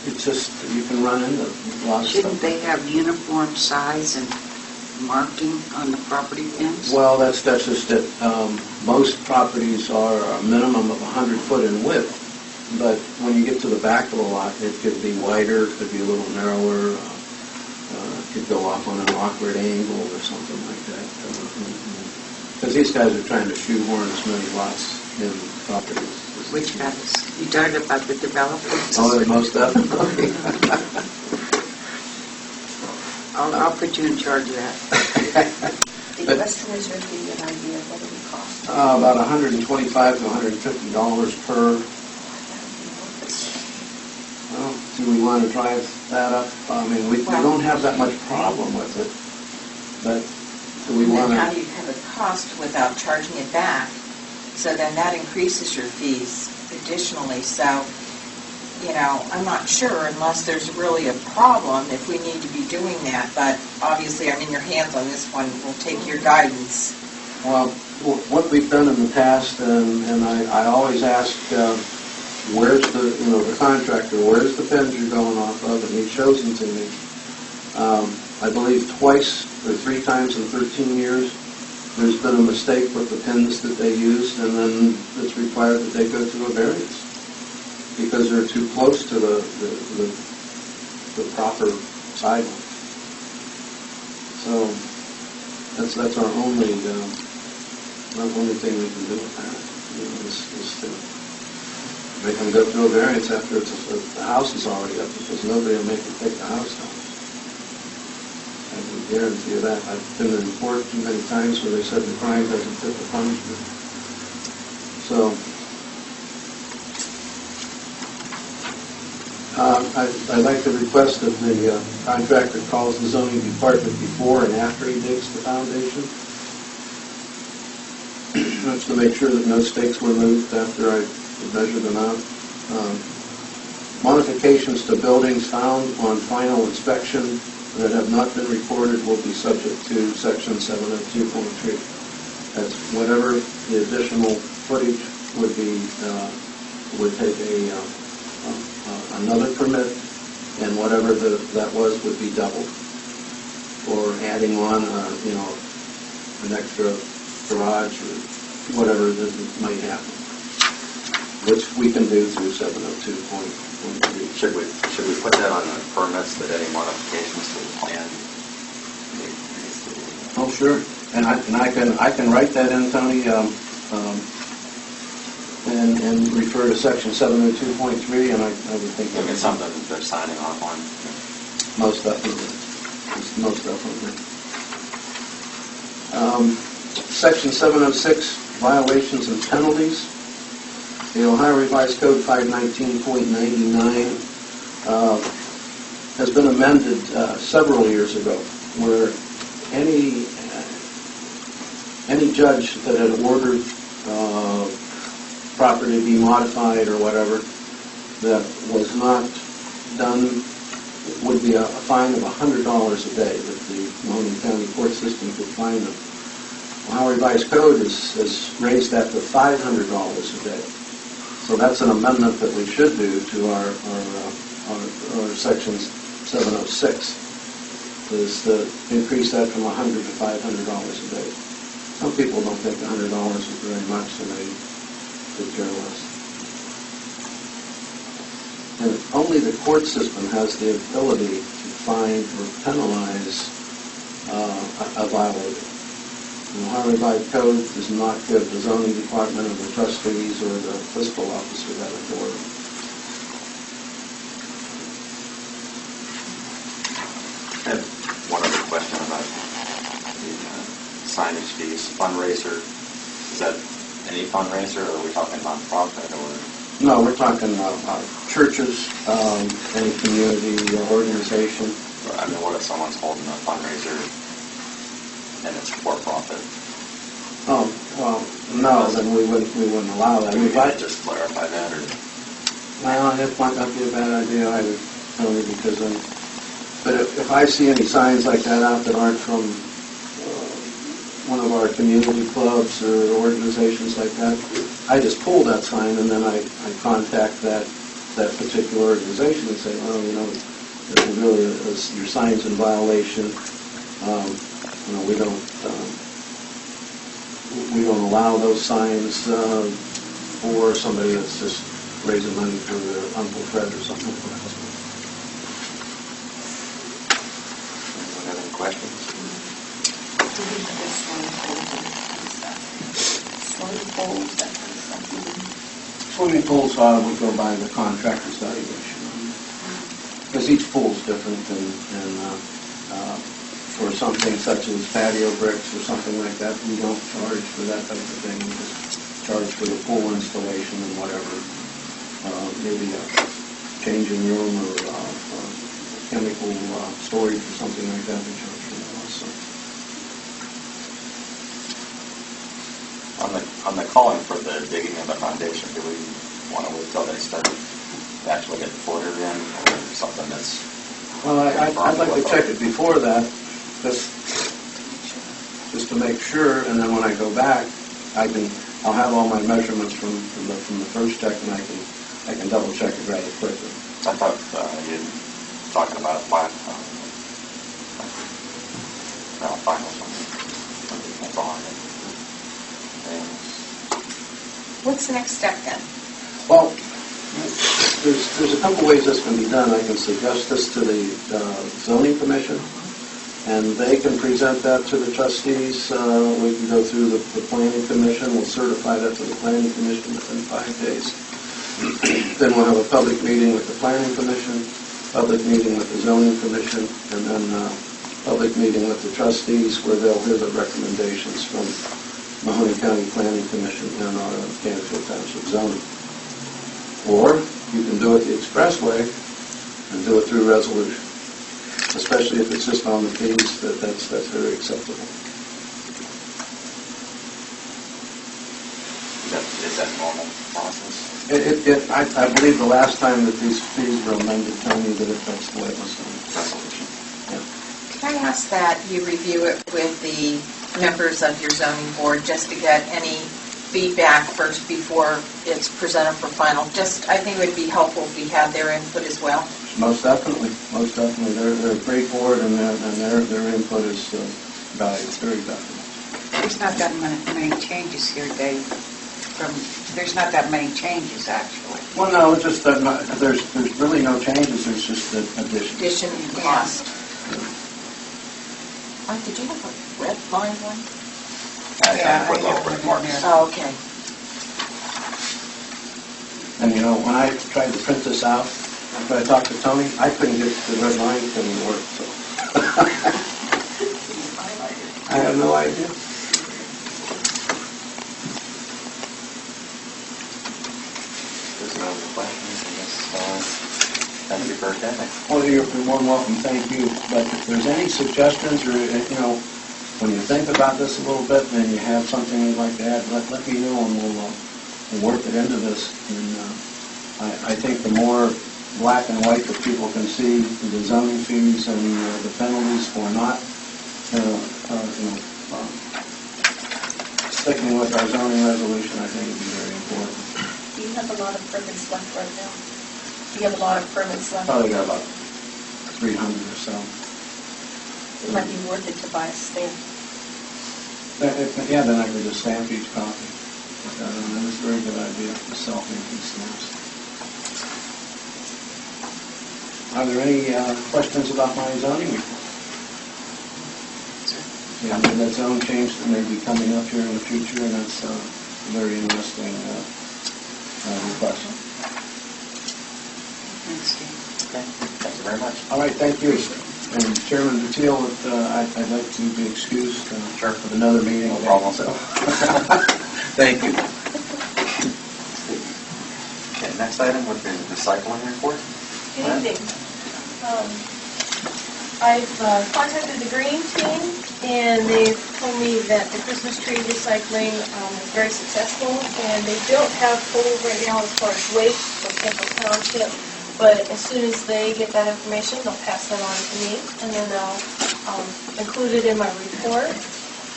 it's just, you can run into a lot of stuff. Shouldn't they have uniform size and marking on the property pins? Well, that's just it. Most properties are a minimum of 100 foot in width, but when you get to the back of the lot, it could be wider, it could be a little narrower, it could go off on an awkward angle or something like that. Because these guys are trying to shoehorn as many lots in properties. Which guys? You talking about the developers? Oh, most definitely. I'll put you in charge of that. The Western Reserve give you an idea of what it would cost? About $125 to $150 per. Well, do we want to drive that up? I mean, we don't have that much problem with it, but do we want Then how to? do you have a cost without charging it back? So then that increases your fees additionally. So, I'm not sure unless there's really a problem if we need to be doing that. But obviously, I'm in your hands on this one. We'll take your guidance. Well, what we've done in the past, and I always ask, where's the contractor, where's the pins you're going off of, and he shows them to me. I believe twice or three times in 13 years, there's been a mistake with the pins that they used, and then it's required that they go through a variance because they're too close to the proper sidewalk. So that's our only thing we can do with that. Is to make them go through a variance after the house is already up, because nobody will make them take the house down. I can guarantee you that. I've been in court too many times where they said the crime doesn't fit the punishment. So I'd like to request that the contractor calls the zoning department before and after he digs the foundation. That's to make sure that no stakes were moved after I measured them out. Modifications to buildings found on final inspection that have not been recorded will be subject to Section 702.3. That's whatever the additional footage would be, would take another permit, and whatever that was would be doubled, or adding on, an extra garage or whatever that might happen, which we can do through 702.3. Should we put that on the permits, that any modifications to the plan? Oh, sure. And I can write that in, Tony, and refer to Section 702.3, and I would think Look at something that they're signing off on. most definitely. Most definitely. Section 706, violations and penalties. The Ohio Revised Code 519.99 has been amended several years ago, where any judge that had ordered property to be modified or whatever that was not done would be a fine of $100 a day that the Mahoning County court system could fine them. Ohio Revised Code has raised that to $500 a day. So that's an amendment that we should do to our Section 706. is to increase that from $100 to $500 a day. Some people don't think $100 is very much, so they could care less. And only the court system has the ability to fine or penalize a violator. The Ohio Revised Code does not give the zoning department or the trustees or the fiscal officer that authority. I have one other question about the signage fees. Fundraiser, is that any fundraiser, or are we talking nonprofit, or? No, we're talking churches, any community organization. I mean, what if someone's holding a fundraiser and it's for profit? Oh, well, no, then we wouldn't allow that. I mean, if I just clarify that, or? Well, it might not be a bad idea either, only because but if I see any signs like that out that aren't from one of our community clubs or organizations like that, I just pull that sign and then I contact that particular organization and say, well, you know, it really is, your sign's in violation. You know, we don't allow those signs for somebody that's just raising money for their Uncle Fred or something like that. Anyone have any questions? Swimming pools, that kind of stuff. Swimming pools, we go by the contractor's valuation. Because each pool's different, and for something such as patio bricks or something like that, we don't charge for that type of thing. We just charge for the pool installation and whatever. Maybe a changing room or chemical storage or something like that, we charge for that also. On the calling for the digging of the foundation, do we want to wait till they start actually getting footed in, or something that's? Well, I'd like to check it before that, just to make sure, and then when I go back, I'll have all my measurements from the first check, and I can double check it rather quickly. I thought you were talking about a plan. Final something. That's all I had. What's the next step then? Well, there's a couple ways this can be done. I can suggest this to the zoning commission, and they can present that to the trustees. We can go through the planning commission. We'll certify that to the planning commission within 5 days. Then we'll have a public meeting with the planning commission, public meeting with the zoning commission, and then public meeting with the trustees where they'll hear the recommendations from Mahoney County Planning Commission and our Canfield Township zoning. Or you can do it the express way and do it through resolution, especially if it's just on the fees. That's very acceptable. Is that normal process? I believe the last time that these fees were amended, Tony, that's the way it was done. Resolution. Yeah. Can I ask that you review it with the members of your zoning board just to get any feedback first before it's presented for final? I think it would be helpful if we had their input as well. Most definitely. They're a great board, and their input is valued, very valuable. There's not that many changes here, Dave. There's not that many changes, actually. Well, no, it's just that there's really no changes. There's just the addition. Addition and cost. Did you have a red line one? I put little red marks. Oh, okay. And you know, when I tried to print this out, after I talked to Tony, I couldn't get the red line couldn't work. So I have no idea. There's no other questions, I guess. Thank you for attending. Well, you're more than welcome. Thank you. But if there's any suggestions, or you know, when you think about this a little bit, and you have something you'd like to add, let me know, and we'll work it into this. And I think the more black and white that people can see the zoning fees and the penalties for not, sticking with our zoning resolution, I think would be very important. Do you have a lot of permits left right now? Do you have a lot of permits left? Probably got about 300 or so. It might be worth it to buy a stamp. Yeah, then I could just stamp each copy. That was a very good idea, the self-inking stamps. Are there any questions about my zoning report? Yeah, that zone change that may be coming up here in the future, and that's a very interesting request. Thanks, Steve. Okay, thank you very much. All right, thank you. And Chairman Patil, I'd like to be excused Sure. for another meeting. No problem. Thank you. Okay, next item would be the recycling report. Good evening. I've contacted the green team, and they've told me that the Christmas tree recycling is very successful, and they don't have totals right now as far as waste for Canfield Township, but as soon as they get that information, they'll pass that on to me, and then I'll include it in my report.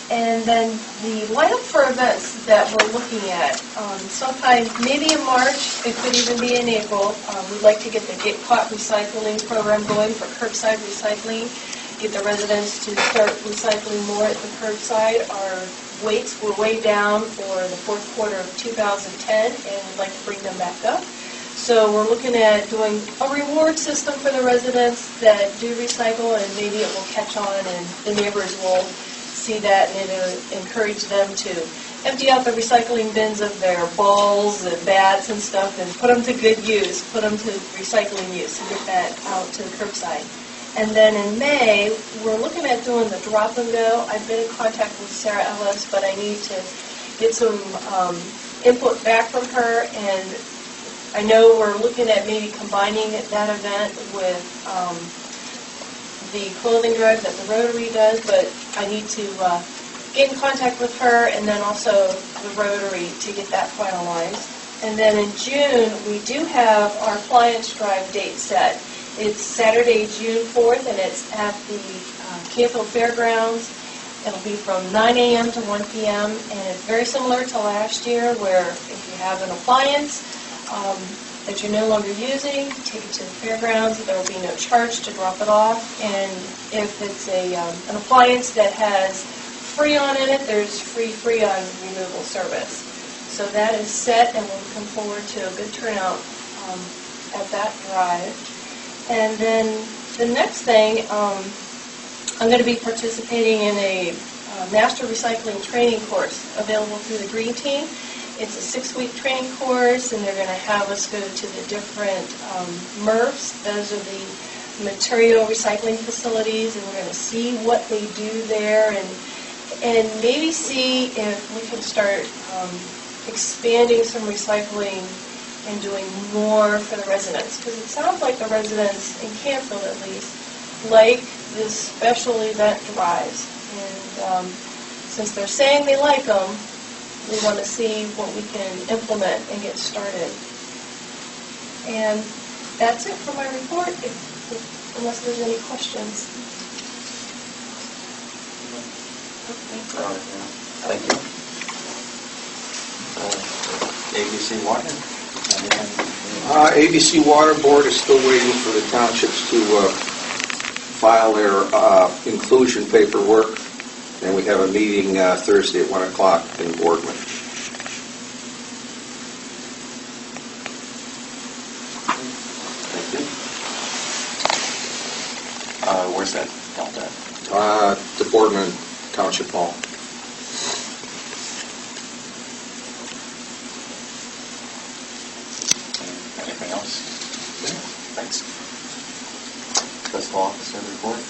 And then the lineup for events that we're looking at, sometime maybe in March, it could even be in April. We'd like to get the Get Caught recycling program going for curbside recycling, get the residents to start recycling more at the curbside. Our weights were way down for the fourth quarter of 2010, and we'd like to bring them back up. So we're looking at doing a reward system for the residents that do recycle, and maybe it will catch on and the neighbors will see that, and it'll encourage them to empty out the recycling bins of their balls and bats and stuff and put them to good use, put them to recycling use, and get that out to the curbside. And then in May, we're looking at doing the drop and go. I've been in contact with Sarah Ellis, but I need to get some input back from her, and I know we're looking at maybe combining that event with the clothing drive that the Rotary does, but I need to get in contact with her and then also the Rotary to get that finalized. And then in June, we do have our appliance drive date set. It's Saturday, June 4th, and it's at the Canfield Fairgrounds. It'll be from 9 a.m. to 1 p.m., and it's very similar to last year, where if you have an appliance that you're no longer using, take it to the fairgrounds. There will be no charge to drop it off. And if it's an appliance that has Freon in it, there's free Freon removal service. So that is set, and we're looking forward to a good turnout at that drive. And then the next thing, I'm going to be participating in a master recycling training course available through the Green Team. It's a 6-week training course, and they're going to have us go to the different MRFs. Those are the material recycling facilities, and we're going to see what they do there, and maybe see if we can start expanding some recycling and doing more for the residents. Because it sounds like the residents, in Canfield at least, like this special event drives. And since they're saying they like them, we want to see what we can implement and get started. And that's it for my report, unless there's any questions. Thank you. ABC Water? ABC Water Board is still waiting for the townships to file their inclusion paperwork, and we have a meeting Thursday at 1 o'clock in Boardman. Thank you. Where's that held at? The Boardman Township Hall. Anything else? Thanks. Fiscal Officer report?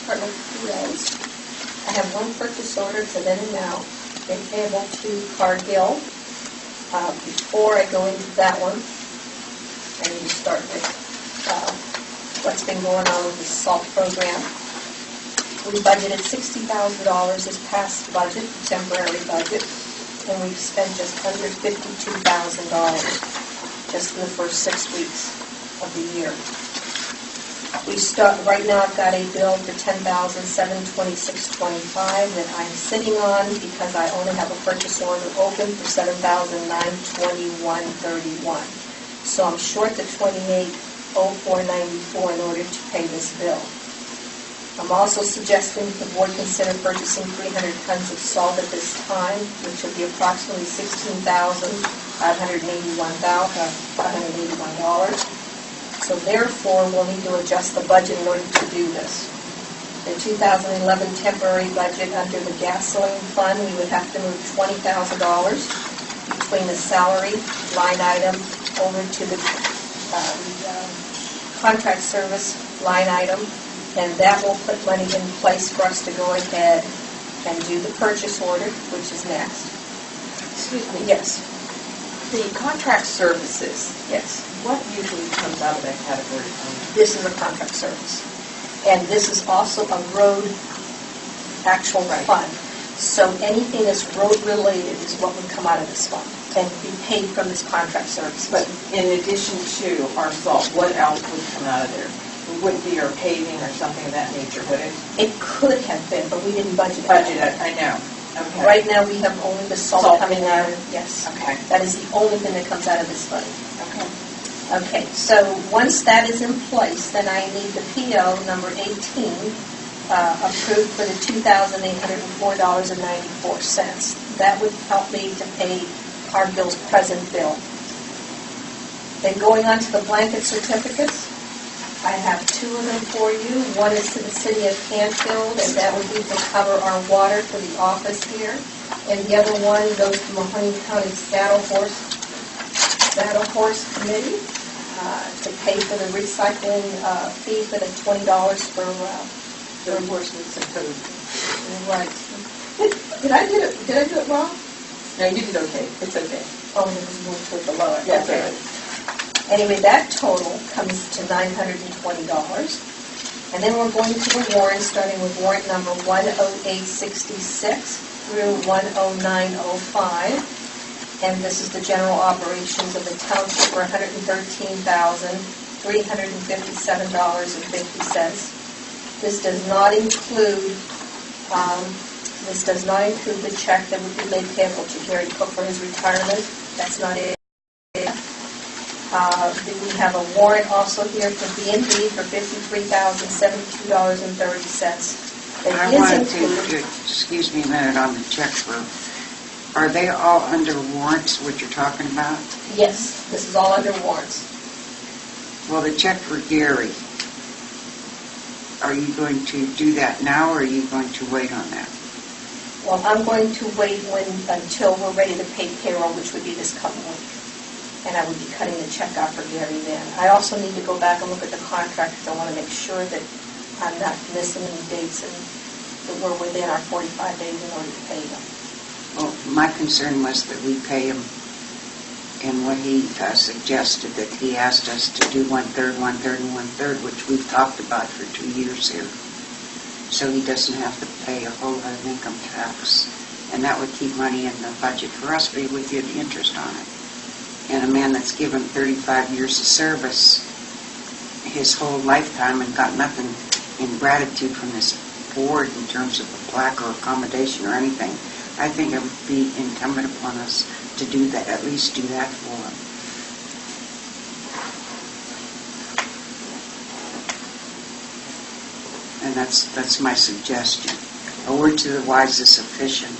Department Reds. I have one purchase order to then and now, been payable to Cargill. Before I go into that one, I need to start with what's been going on with the SALT program. We budgeted $60,000 this past budget, temporary budget, and we've spent just under $52,000 just in the first 6 weeks of the year. Right now I've got a bill for $10,726.25 that I'm sitting on because I only have a purchase order open for $7,921.31. So I'm short the $28,0494 in order to pay this bill. I'm also suggesting that the board consider purchasing 300 tons of salt at this time, which would be approximately $16,581. So therefore, we'll need to adjust the budget in order to do this. The 2011 temporary budget under the gasoline fund, we would have to move $20,000 between the salary line item over to the contract service line item, and that will put money in place for us to go ahead and do the purchase order, which is next. Excuse me. Yes, The contract services, yes. what usually comes out of that category? This is a contract service. And this is also a road actual fund. So anything that's road-related is what would come out of this fund and be paid from this contract service. But in addition to our salt, what else would come out of there? It wouldn't be our paving or something of that nature, would it? It could have been, but we didn't budget it. Budget it, I know. Okay. Right now, we have only the salt Salt coming in out. there? Yes. Okay. That is the only thing that comes out of this fund. Okay. Okay, so once that is in place, then I need the PO number 18 approved for the $2,804.94. That would help me to pay Cargill's present bill. Then going on to the blanket certificates, I have two of them for you. One is to the city of Canfield, and that would be to cover our water for the office here. And the other one goes to Mahoney County Saddle Horse Committee to pay for the recycling fee for the $20 for Reinforcements and food. right. Did I do it wrong? No, you did okay. It's okay. Oh, it was moved to the lower. That's Okay. all right. Anyway, that total comes to $920. And then we're going to the warrants, starting with warrant number 10866 through 10905. And this is the general operations of the township for $113,357.50. This does not include the check that would be made payable to Gary Cook for his retirement. That's not it. We have a warrant also here for B&B for $53,072.30. I wanted to, excuse me a minute on the checks. Are they all under warrants, what you're talking about? Yes, this is all under warrants. Well, the check for Gary, are you going to do that now, or are you going to wait on that? Well, I'm going to wait until we're ready to pay payroll, which would be this coming week. And I would be cutting the check out for Gary then. I also need to go back and look at the contract because I want to make sure that I'm not missing any dates and that we're within our 45 days in order to pay them. Well, my concern was that we pay him, and what he suggested, that he asked us to do 1/3, 1/3, and 1/3, which we've talked about for 2 years here. So he doesn't have to pay a whole lot of income tax. And that would keep money in the budget for us, but we get interest on it. And a man that's given 35 years of service his whole lifetime and got nothing in gratitude from this board in terms of a plaque or accommodation or anything, I think it would be incumbent upon us to do that, at least do that for him. And that's my suggestion. A word to the wise is sufficient.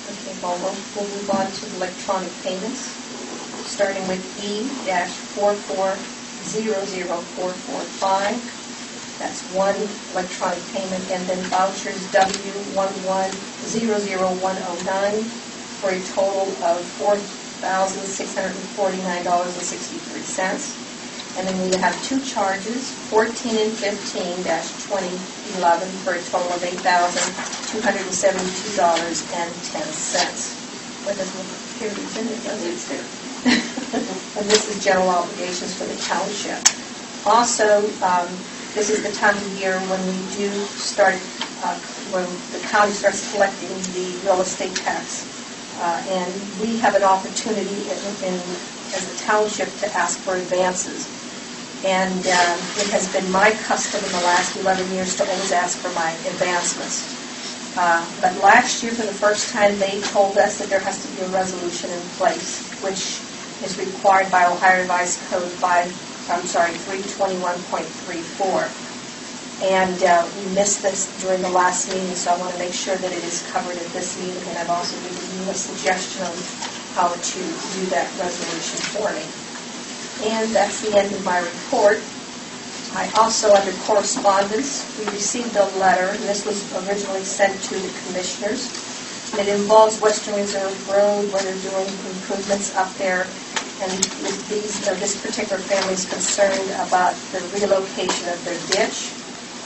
Okay, well, we'll move on to electronic payments, starting with E-4400445. That's one electronic payment, and then vouchers W1100109 for a total of $4,649.63. And then we have two charges, 14 and 15-2011, for a total of $8,272.10. What does it appear to be in it? It's there. And this is general obligations for the township. Also, this is the time of year when we do start, when the county starts collecting the real estate tax. And we have an opportunity as a township to ask for advances. And it has been my custom in the last 11 years to always ask for my advancements. But last year, for the first time, they told us that there has to be a resolution in place, which is required by Ohio Revised Code 321.34. And we missed this during the last meeting, so I want to make sure that it is covered at this meeting, and I've also given you a suggestion of how to do that resolution for me. And that's the end of my report. I also, under correspondence, we received a letter, and this was originally sent to the commissioners. It involves Western Reserve Road, where they're doing improvements up there. And this particular family is concerned about the relocation of their ditch.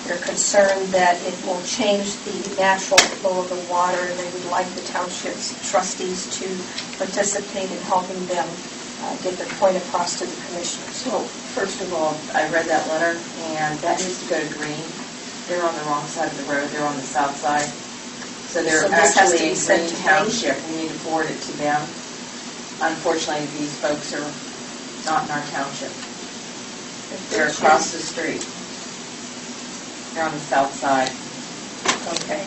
They're concerned that it will change the natural flow of the water, and they would like the township's trustees to participate in helping them get their point across to the commissioners. So, first of all, I read that letter, and that needs to go to Green. They're on the wrong side of the road. They're on the south side. So they're So this has to actually be in sent Green to Township. We need to forward it to them. Unfortunately, these folks are not in our township. They're across the street. They're on the south side. Okay.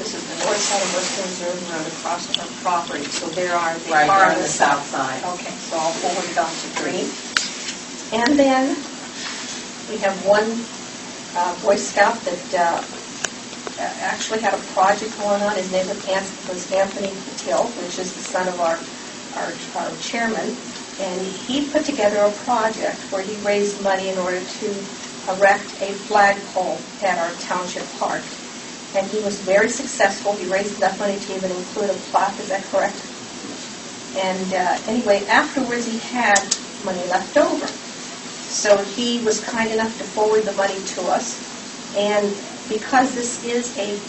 This is the north side of Western Reserve Road across our property, so they are Right, they're on the south side. Okay, so I'll forward it on to Green. And then we have one Boy Scout that actually had a project going on. His name was Anthony Patil, which is the son of our chairman. And he put together a project where he raised money in order to erect a flagpole at our township park. And he was very successful. He raised enough money to even include a plaque. Is that correct? And anyway, afterwards he had money left over. So he was kind enough to forward the money to us. And because this is a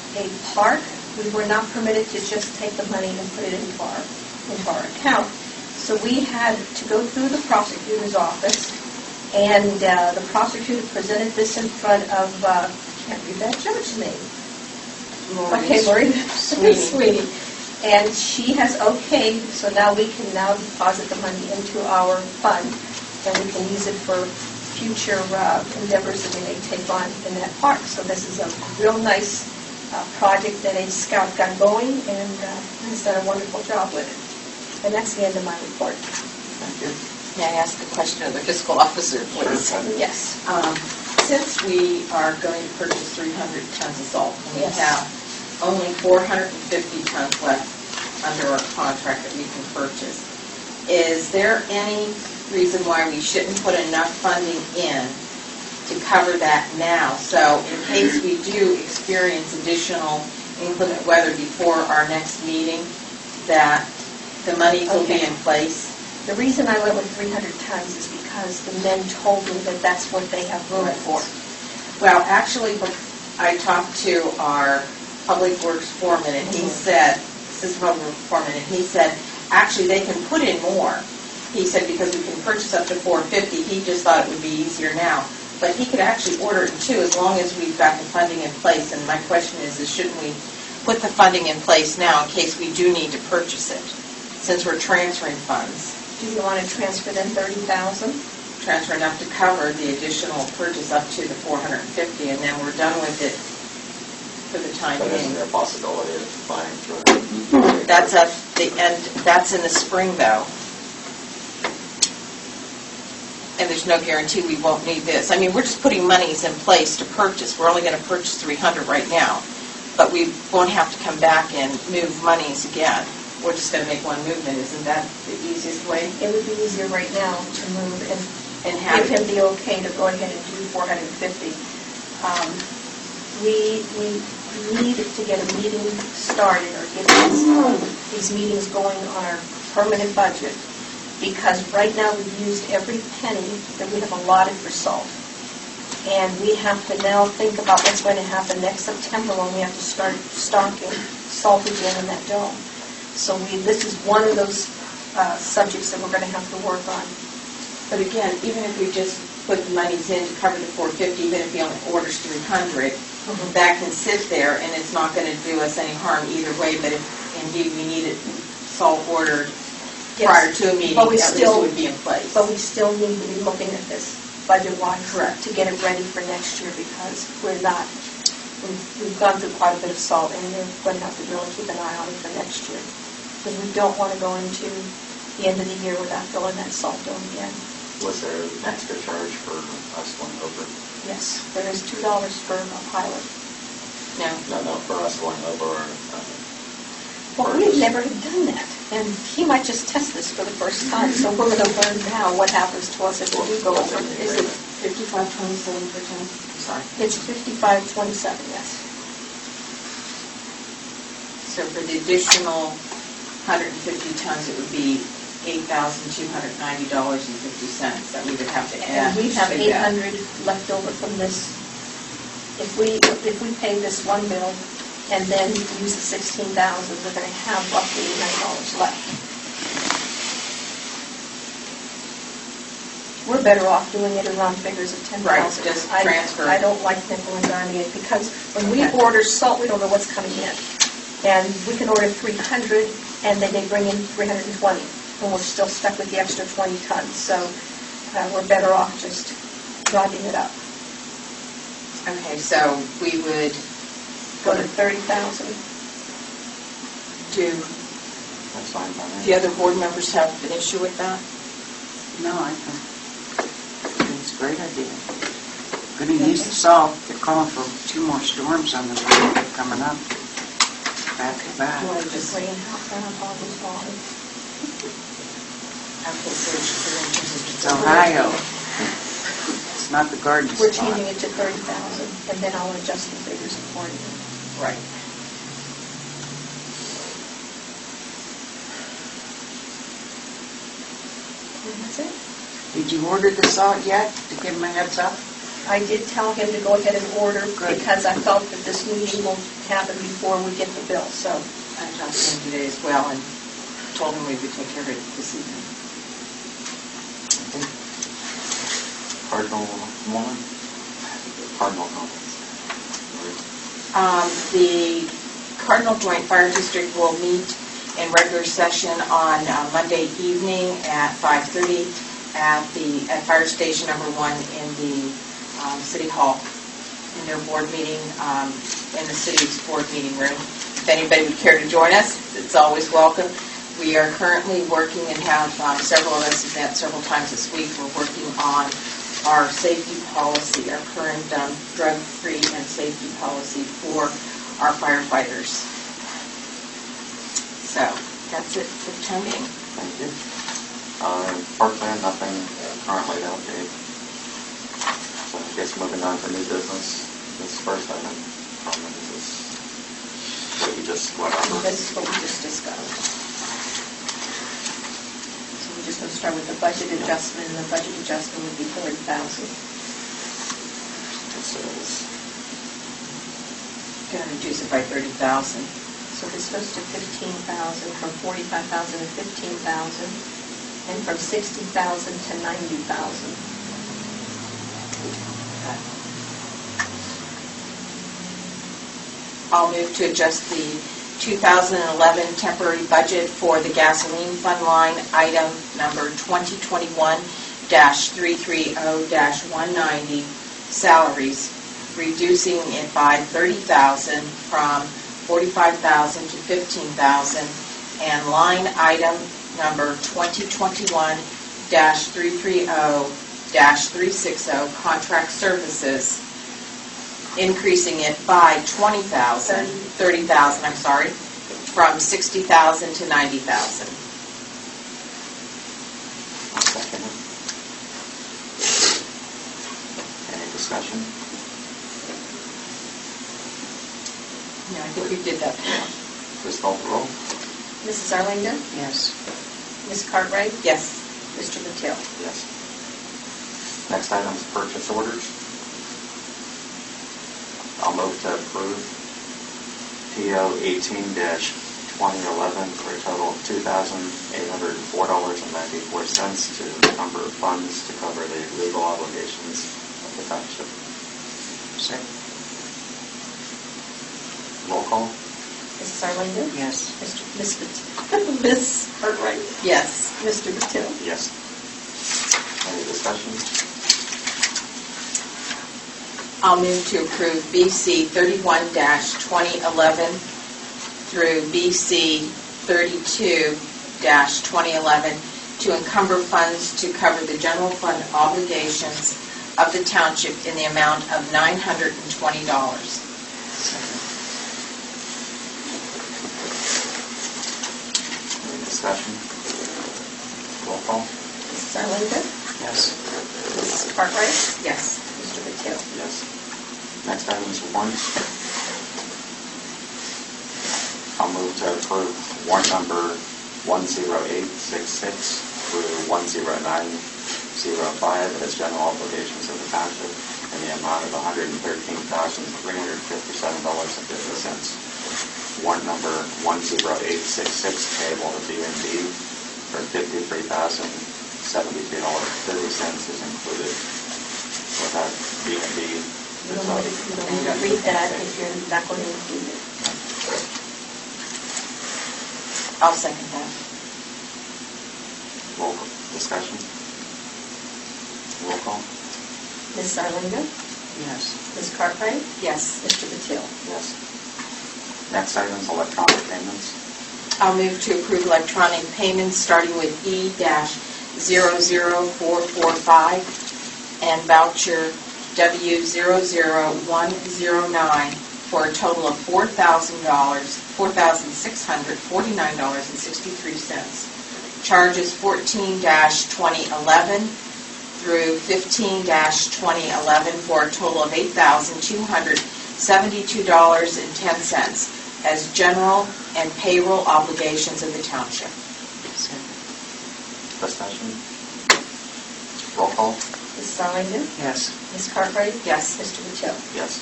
park, we were not permitted to just take the money and put it into our account. So we had to go through the prosecutor's office, and the prosecutor presented this in front of, I can't read that judge's name. Maureen Sweeney. And she has okayed, so now we can now deposit the money into our fund, and we can use it for future endeavors that we may take on in that park. So this is a real nice project that a scout got going, and has done a wonderful job with it. And that's the end of my report. Thank you. May I ask a question of the fiscal officer, please? Yes. Since we are going to purchase 300 tons of salt, and we Yes. have only 450 tons left under our contract that we can purchase, is there any reason why we shouldn't put enough funding in to cover that now? So in case we do experience additional inclement weather before our next meeting, that the money will be in place? The reason I went with 300 tons is because the men told me that that's what they have room for. Well, actually, I talked to our Public Works foreman, and he said, assistant public works foreman, and he said, actually, they can put in more. He said, because we can purchase up to 450, he just thought it would be easier now. But he could actually order it in two as long as we've got the funding in place. And my question is shouldn't we put the funding in place now in case we do need to purchase it, since we're transferring funds? Do you want to transfer them 30,000? Transfer enough to cover the additional purchase up to the 450, and then we're done with it for the time But isn't being. there a possibility of buying through? That's at the end, that's in the spring though. And there's no guarantee we won't need this. I mean, we're just putting monies in place to purchase. We're only going to purchase 300 right now, but we won't have to come back and move monies again. We're just going to make one movement. Isn't that the easiest way? It would be easier right now to move and have give him the okay to go ahead and do 450. We need to get a meeting started or get these meetings going on our permanent budget, because right now we've used every penny that we have allotted for salt. And we have to now think about what's going to happen next September when we have to start stocking salt again in that dome. So this is one of those subjects that we're going to have to work on. But again, even if we just put the monies in to cover the 450, even if he only orders 300, that can sit there and it's not going to do us any harm either way. But if indeed we need it salt ordered prior to a meeting, at least it would be in place. But we still need to be looking at this budget-wise. Correct. To get it ready for next year, because we've gone through quite a bit of salt, and we're going to have to really keep an eye on it for next year. Because we don't want to go into the end of the year without filling that salt dome again. Was there an extra charge for us going over? Yes, there is $2 for a pilot. No. No, for us going over our Well, purchase. we've never done that, and he might just test this for the first time, so we're going to learn now what happens to us if we do go over. Is it 5527 per ton? Sorry. It's 5527, yes. So for the additional 150 tons, it would be $8,290.50 that we would have to add. And we have to that. 800 left over from this. If we pay this one bill and then use the 16,000, we're going to have roughly $89 left. We're better off doing it in round figures of 10,000. Right, just transfer. I don't like nickel and diming it because when we Okay. order salt, we don't know what's coming in. And we can order 300 and then they bring in 320. And we're still stuck with the extra 20 tons. So we're better off just driving it up. Okay, so we would Go to 30,000. do, That's fine by me. the other board members have an issue with that? No, I think it's a great idea. Going to use the salt. They're calling for 2 more storms on the way coming up. Back to back. You want to just lay in half down all this water. Okay, so It's Ohio. It's not the garden We're spot. changing it to 30,000, and then I'll adjust the figures accordingly. right. And that's it. Did you order the salt yet to give them a heads up? I did tell him to go ahead and order Good. because I felt that this meeting will happen before we get the bill, so. I talked to him today as well and told him we would take care of it this evening. Cardinal one? Cardinal comments. The Cardinal Joint Fire District will meet in regular session on Monday evening at 5:30 at Fire Station Number 1 in the City Hall, in their board meeting, in the city's board meeting room. If anybody would care to join us, it's always welcome. We are currently working and have several of us have met several times this week. We're working on our safety policy, our current drug-free and safety policy for our firefighters. So that's it for the time being. Thank you. Parkland, nothing currently to update. So I guess moving on to new business, this first item, is this what you just went over? This is what we just discussed. So we're just going to start with the budget adjustment, and the budget adjustment would be 30,000. This is Going to reduce it by 30,000. So this goes to 15,000, from 45,000 to 15,000, and from 60,000 to 90,000. I'll move to adjust the 2011 temporary budget for the gasoline fund line, item number 2021-330-190, salaries, reducing it by 30,000 from 45,000 to 15,000, and line item number 2021-330-360, contract services, increasing it by 30,000, I'm sorry, from 60,000 to 90,000. I'll second it. Any discussion? Yeah, I think we did that. Please call the roll. Mrs. Arlinda? Yes. Ms. Cartwright? Yes. Mr. Mattil? Yes. Next item is purchase orders. I'll move to approve PO 18-2011 for a total of $2,804.94 to encumber funds to cover the legal obligations of the township. Second. Roll call. Mrs. Arlinda? Yes. Ms. Cartwright? Yes. Mr. Mattil? Yes. Any discussion? I'll move to approve BC 31-2011 through BC 32-2011 to to encumber funds to cover the general fund obligations of the township in the amount of $920. Any discussion? Roll call? Mrs. Arlinga? Yes. Mrs. Cartwright? Yes. Mr. Patil? Yes. Next item is warrants. I'll move to approve warrant number 10866 through 10905 as general obligations of the township in the amount of $113,357.50. Warrant number 10866 payable to B&B for $53,073.30 is included. With that, B&B You don't need to read that if you're not going to include it. I'll second that. Roll call. Discussion? Roll call? Mrs. Arlinga? Yes. Ms. Cartwright? Yes. Mr. Patil? Yes. Next item is electronic payments. I'll move to approve electronic payments starting with E-00445 and voucher W00109 for a total of $4,649.63. Charges 14-2011 through 15-2011 for a total of $8,272.10 as general and payroll obligations of the township. Discussion? Roll call? Mrs. Arlinga? Yes. Ms. Cartwright? Yes. Mr. Patil? Yes.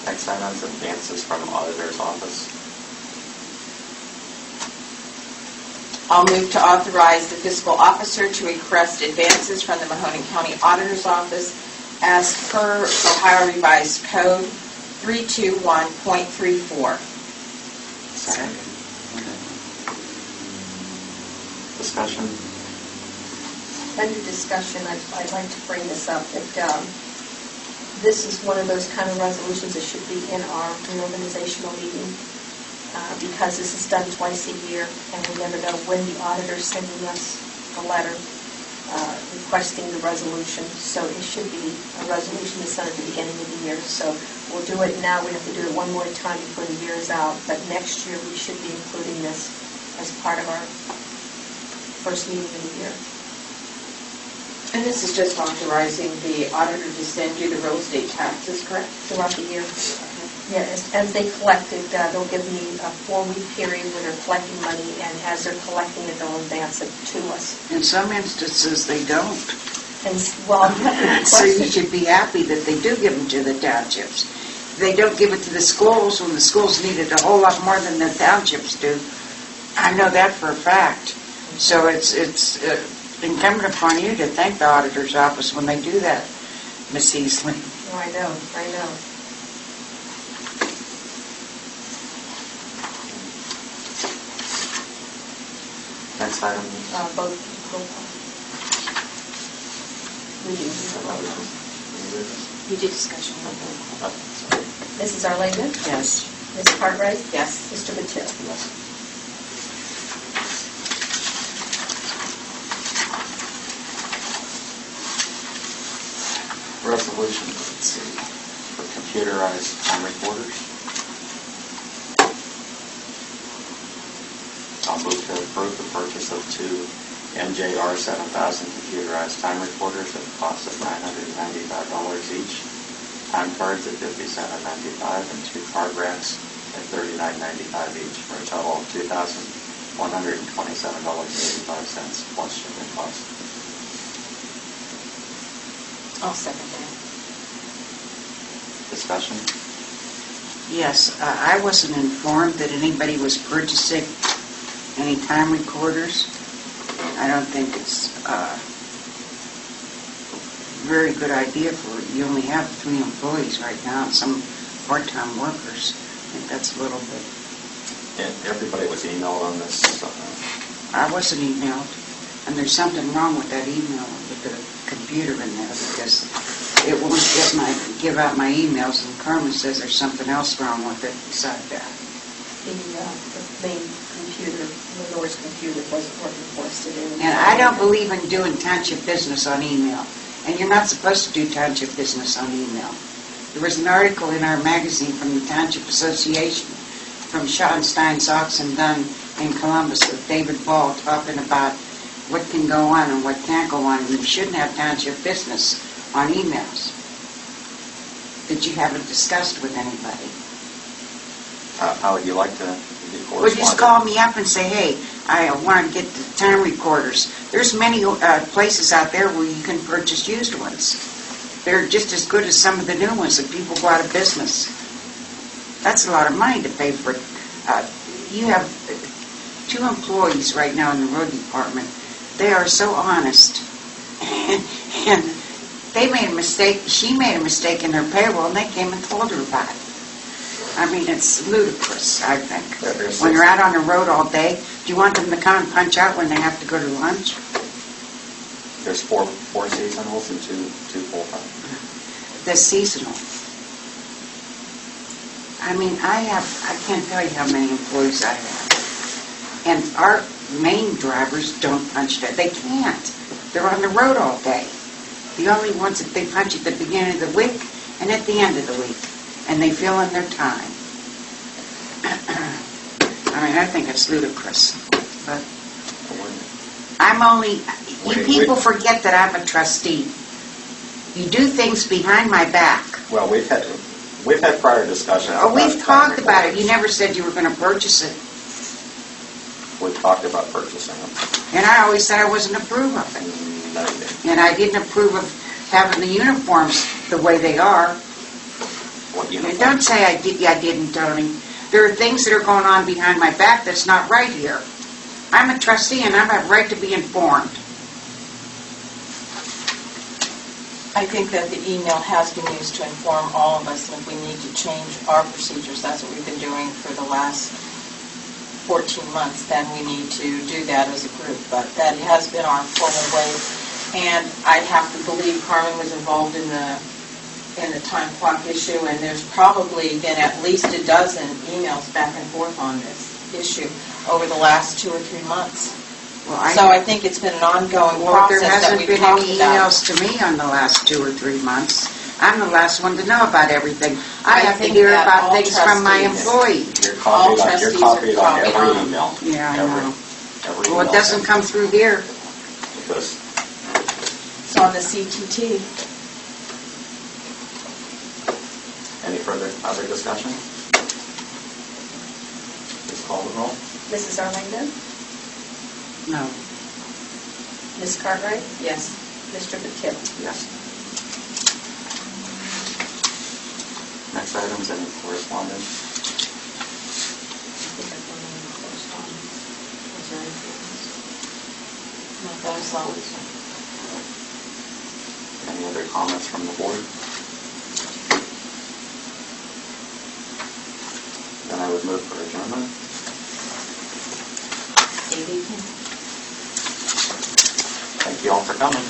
Next item is advances from auditor's office. I'll move to authorize the fiscal officer to request advances from the Mahoning County Auditor's Office as per Ohio Revised Code 321.34. Second. Discussion? Under discussion, I'd like to bring this up, that this is one of those kind of resolutions that should be in our reorganizational meeting, because this is done twice a year, and we never know when the auditor's sending us a letter requesting the resolution. So it should be a resolution that's done at the beginning of the year. So we'll do it now. We have to do it one more time before the year is out. But next year, we should be including this as part of our first meeting of the year. And this is just authorizing the auditor to send you the real estate taxes, correct? Throughout the year. Yeah, as they collect it, they'll give me a 4-week period where they're collecting money, and as they're collecting it, they'll advance it to us. In some instances, they don't. And, well, you have to request So you it. should be happy that they do give them to the townships. They don't give it to the schools when the schools need it a whole lot more than the townships do. I know that for a fact. So it's incumbent upon you to thank the auditor's office when they do that, Miss Easley. Oh, I know. Next item. Both. We do. You did discussion. Mrs. Arlinga? Yes. Ms. Cartwright? Yes. Mr. Patil? Yes. Resolution, let's see, for computerized time recorders. I'll move to approve the purchase of 2 MJR 7000 computerized time recorders at a cost of $995 each, time cards at $57.95, and 2 card racks at $39.95 each, for a total of $2,127.85 plus shipping costs. I'll second that. Discussion? Yes, I wasn't informed that anybody was purchasing any time recorders. I don't think it's a very good idea for, you only have 3 employees right now and some part-time workers. I think that's a little bit. And everybody was emailed on this. I wasn't emailed, and there's something wrong with that email, with the computer in there, because it won't give out my emails, and Carmen says there's something else wrong with it beside that. The main computer Lenore's computer wasn't working for us today. And I don't believe in doing township business on email. And you're not supposed to do township business on email. There was an article in our magazine from the Township Association, from Schottenstein, Sox and Dunn in Columbus, with David Ball talking about what can go on and what can't go on. And you shouldn't have township business on emails that you haven't discussed with anybody. How would you like to be Well, just correspondent? call me up and say, hey, I want to get the time recorders. There's many places out there where you can purchase used ones. They're just as good as some of the new ones that people go out of business. That's a lot of money to pay for. You have 2 employees right now in the road department. They are so honest. And they made a mistake. She made a mistake in her payroll, and they came and told her about it. I mean, it's ludicrous, I think. When you're out on the road all day, do you want them to come and punch out when they have to go to lunch? There's four seasonals and two full-time. The seasonal. I mean, I can't tell you how many employees I have. And our main drivers don't punch that. They can't. They're on the road all day. The only ones that they punch at the beginning of the week and at the end of the week. And they fill in their time. I mean, I think it's ludicrous. But I'm only... You people forget that I'm a trustee. You do things behind my back. Well, we've had prior discussions. Oh, we've about talked time about it. You recorders. never said you were going to purchase it. We've talked about purchasing them. And I always said I wasn't approve of it. No, you didn't. And I didn't approve of having the uniforms the way they are. What And uniform? don't say I didn't, Tony. There are things that are going on behind my back that's not right here. I'm a trustee and I have a right to be informed. I think that the email has been used to inform all of us, and if we need to change our procedures, that's what we've been doing for the last 14 months, then we need to do that as a group. But that has been our formal way, and I'd have to believe Carmen was involved in the time clock issue, and there's probably been at least a dozen emails back and forth on this issue over the last 2 or 3 months. Well, So I think it's been an ongoing Well, there process that hasn't we've been talked any about. emails to me on the last 2 or 3 months. I'm the last one to know about everything. I I have to think hear that about all things from my trustees- employee. You're All copied on trustees are every copied on. email. Yeah, I know. Every Well, it email doesn't come through here. because It's on the CTT. any other discussion? Please call the roll. Mrs. Arlington? No. Ms. Cartwright? Yes. Mr. Patil? Yes. Next item is any correspondence. Not that I saw. Any other comments from the board? Then I would move for adjournment. Thank you all for coming.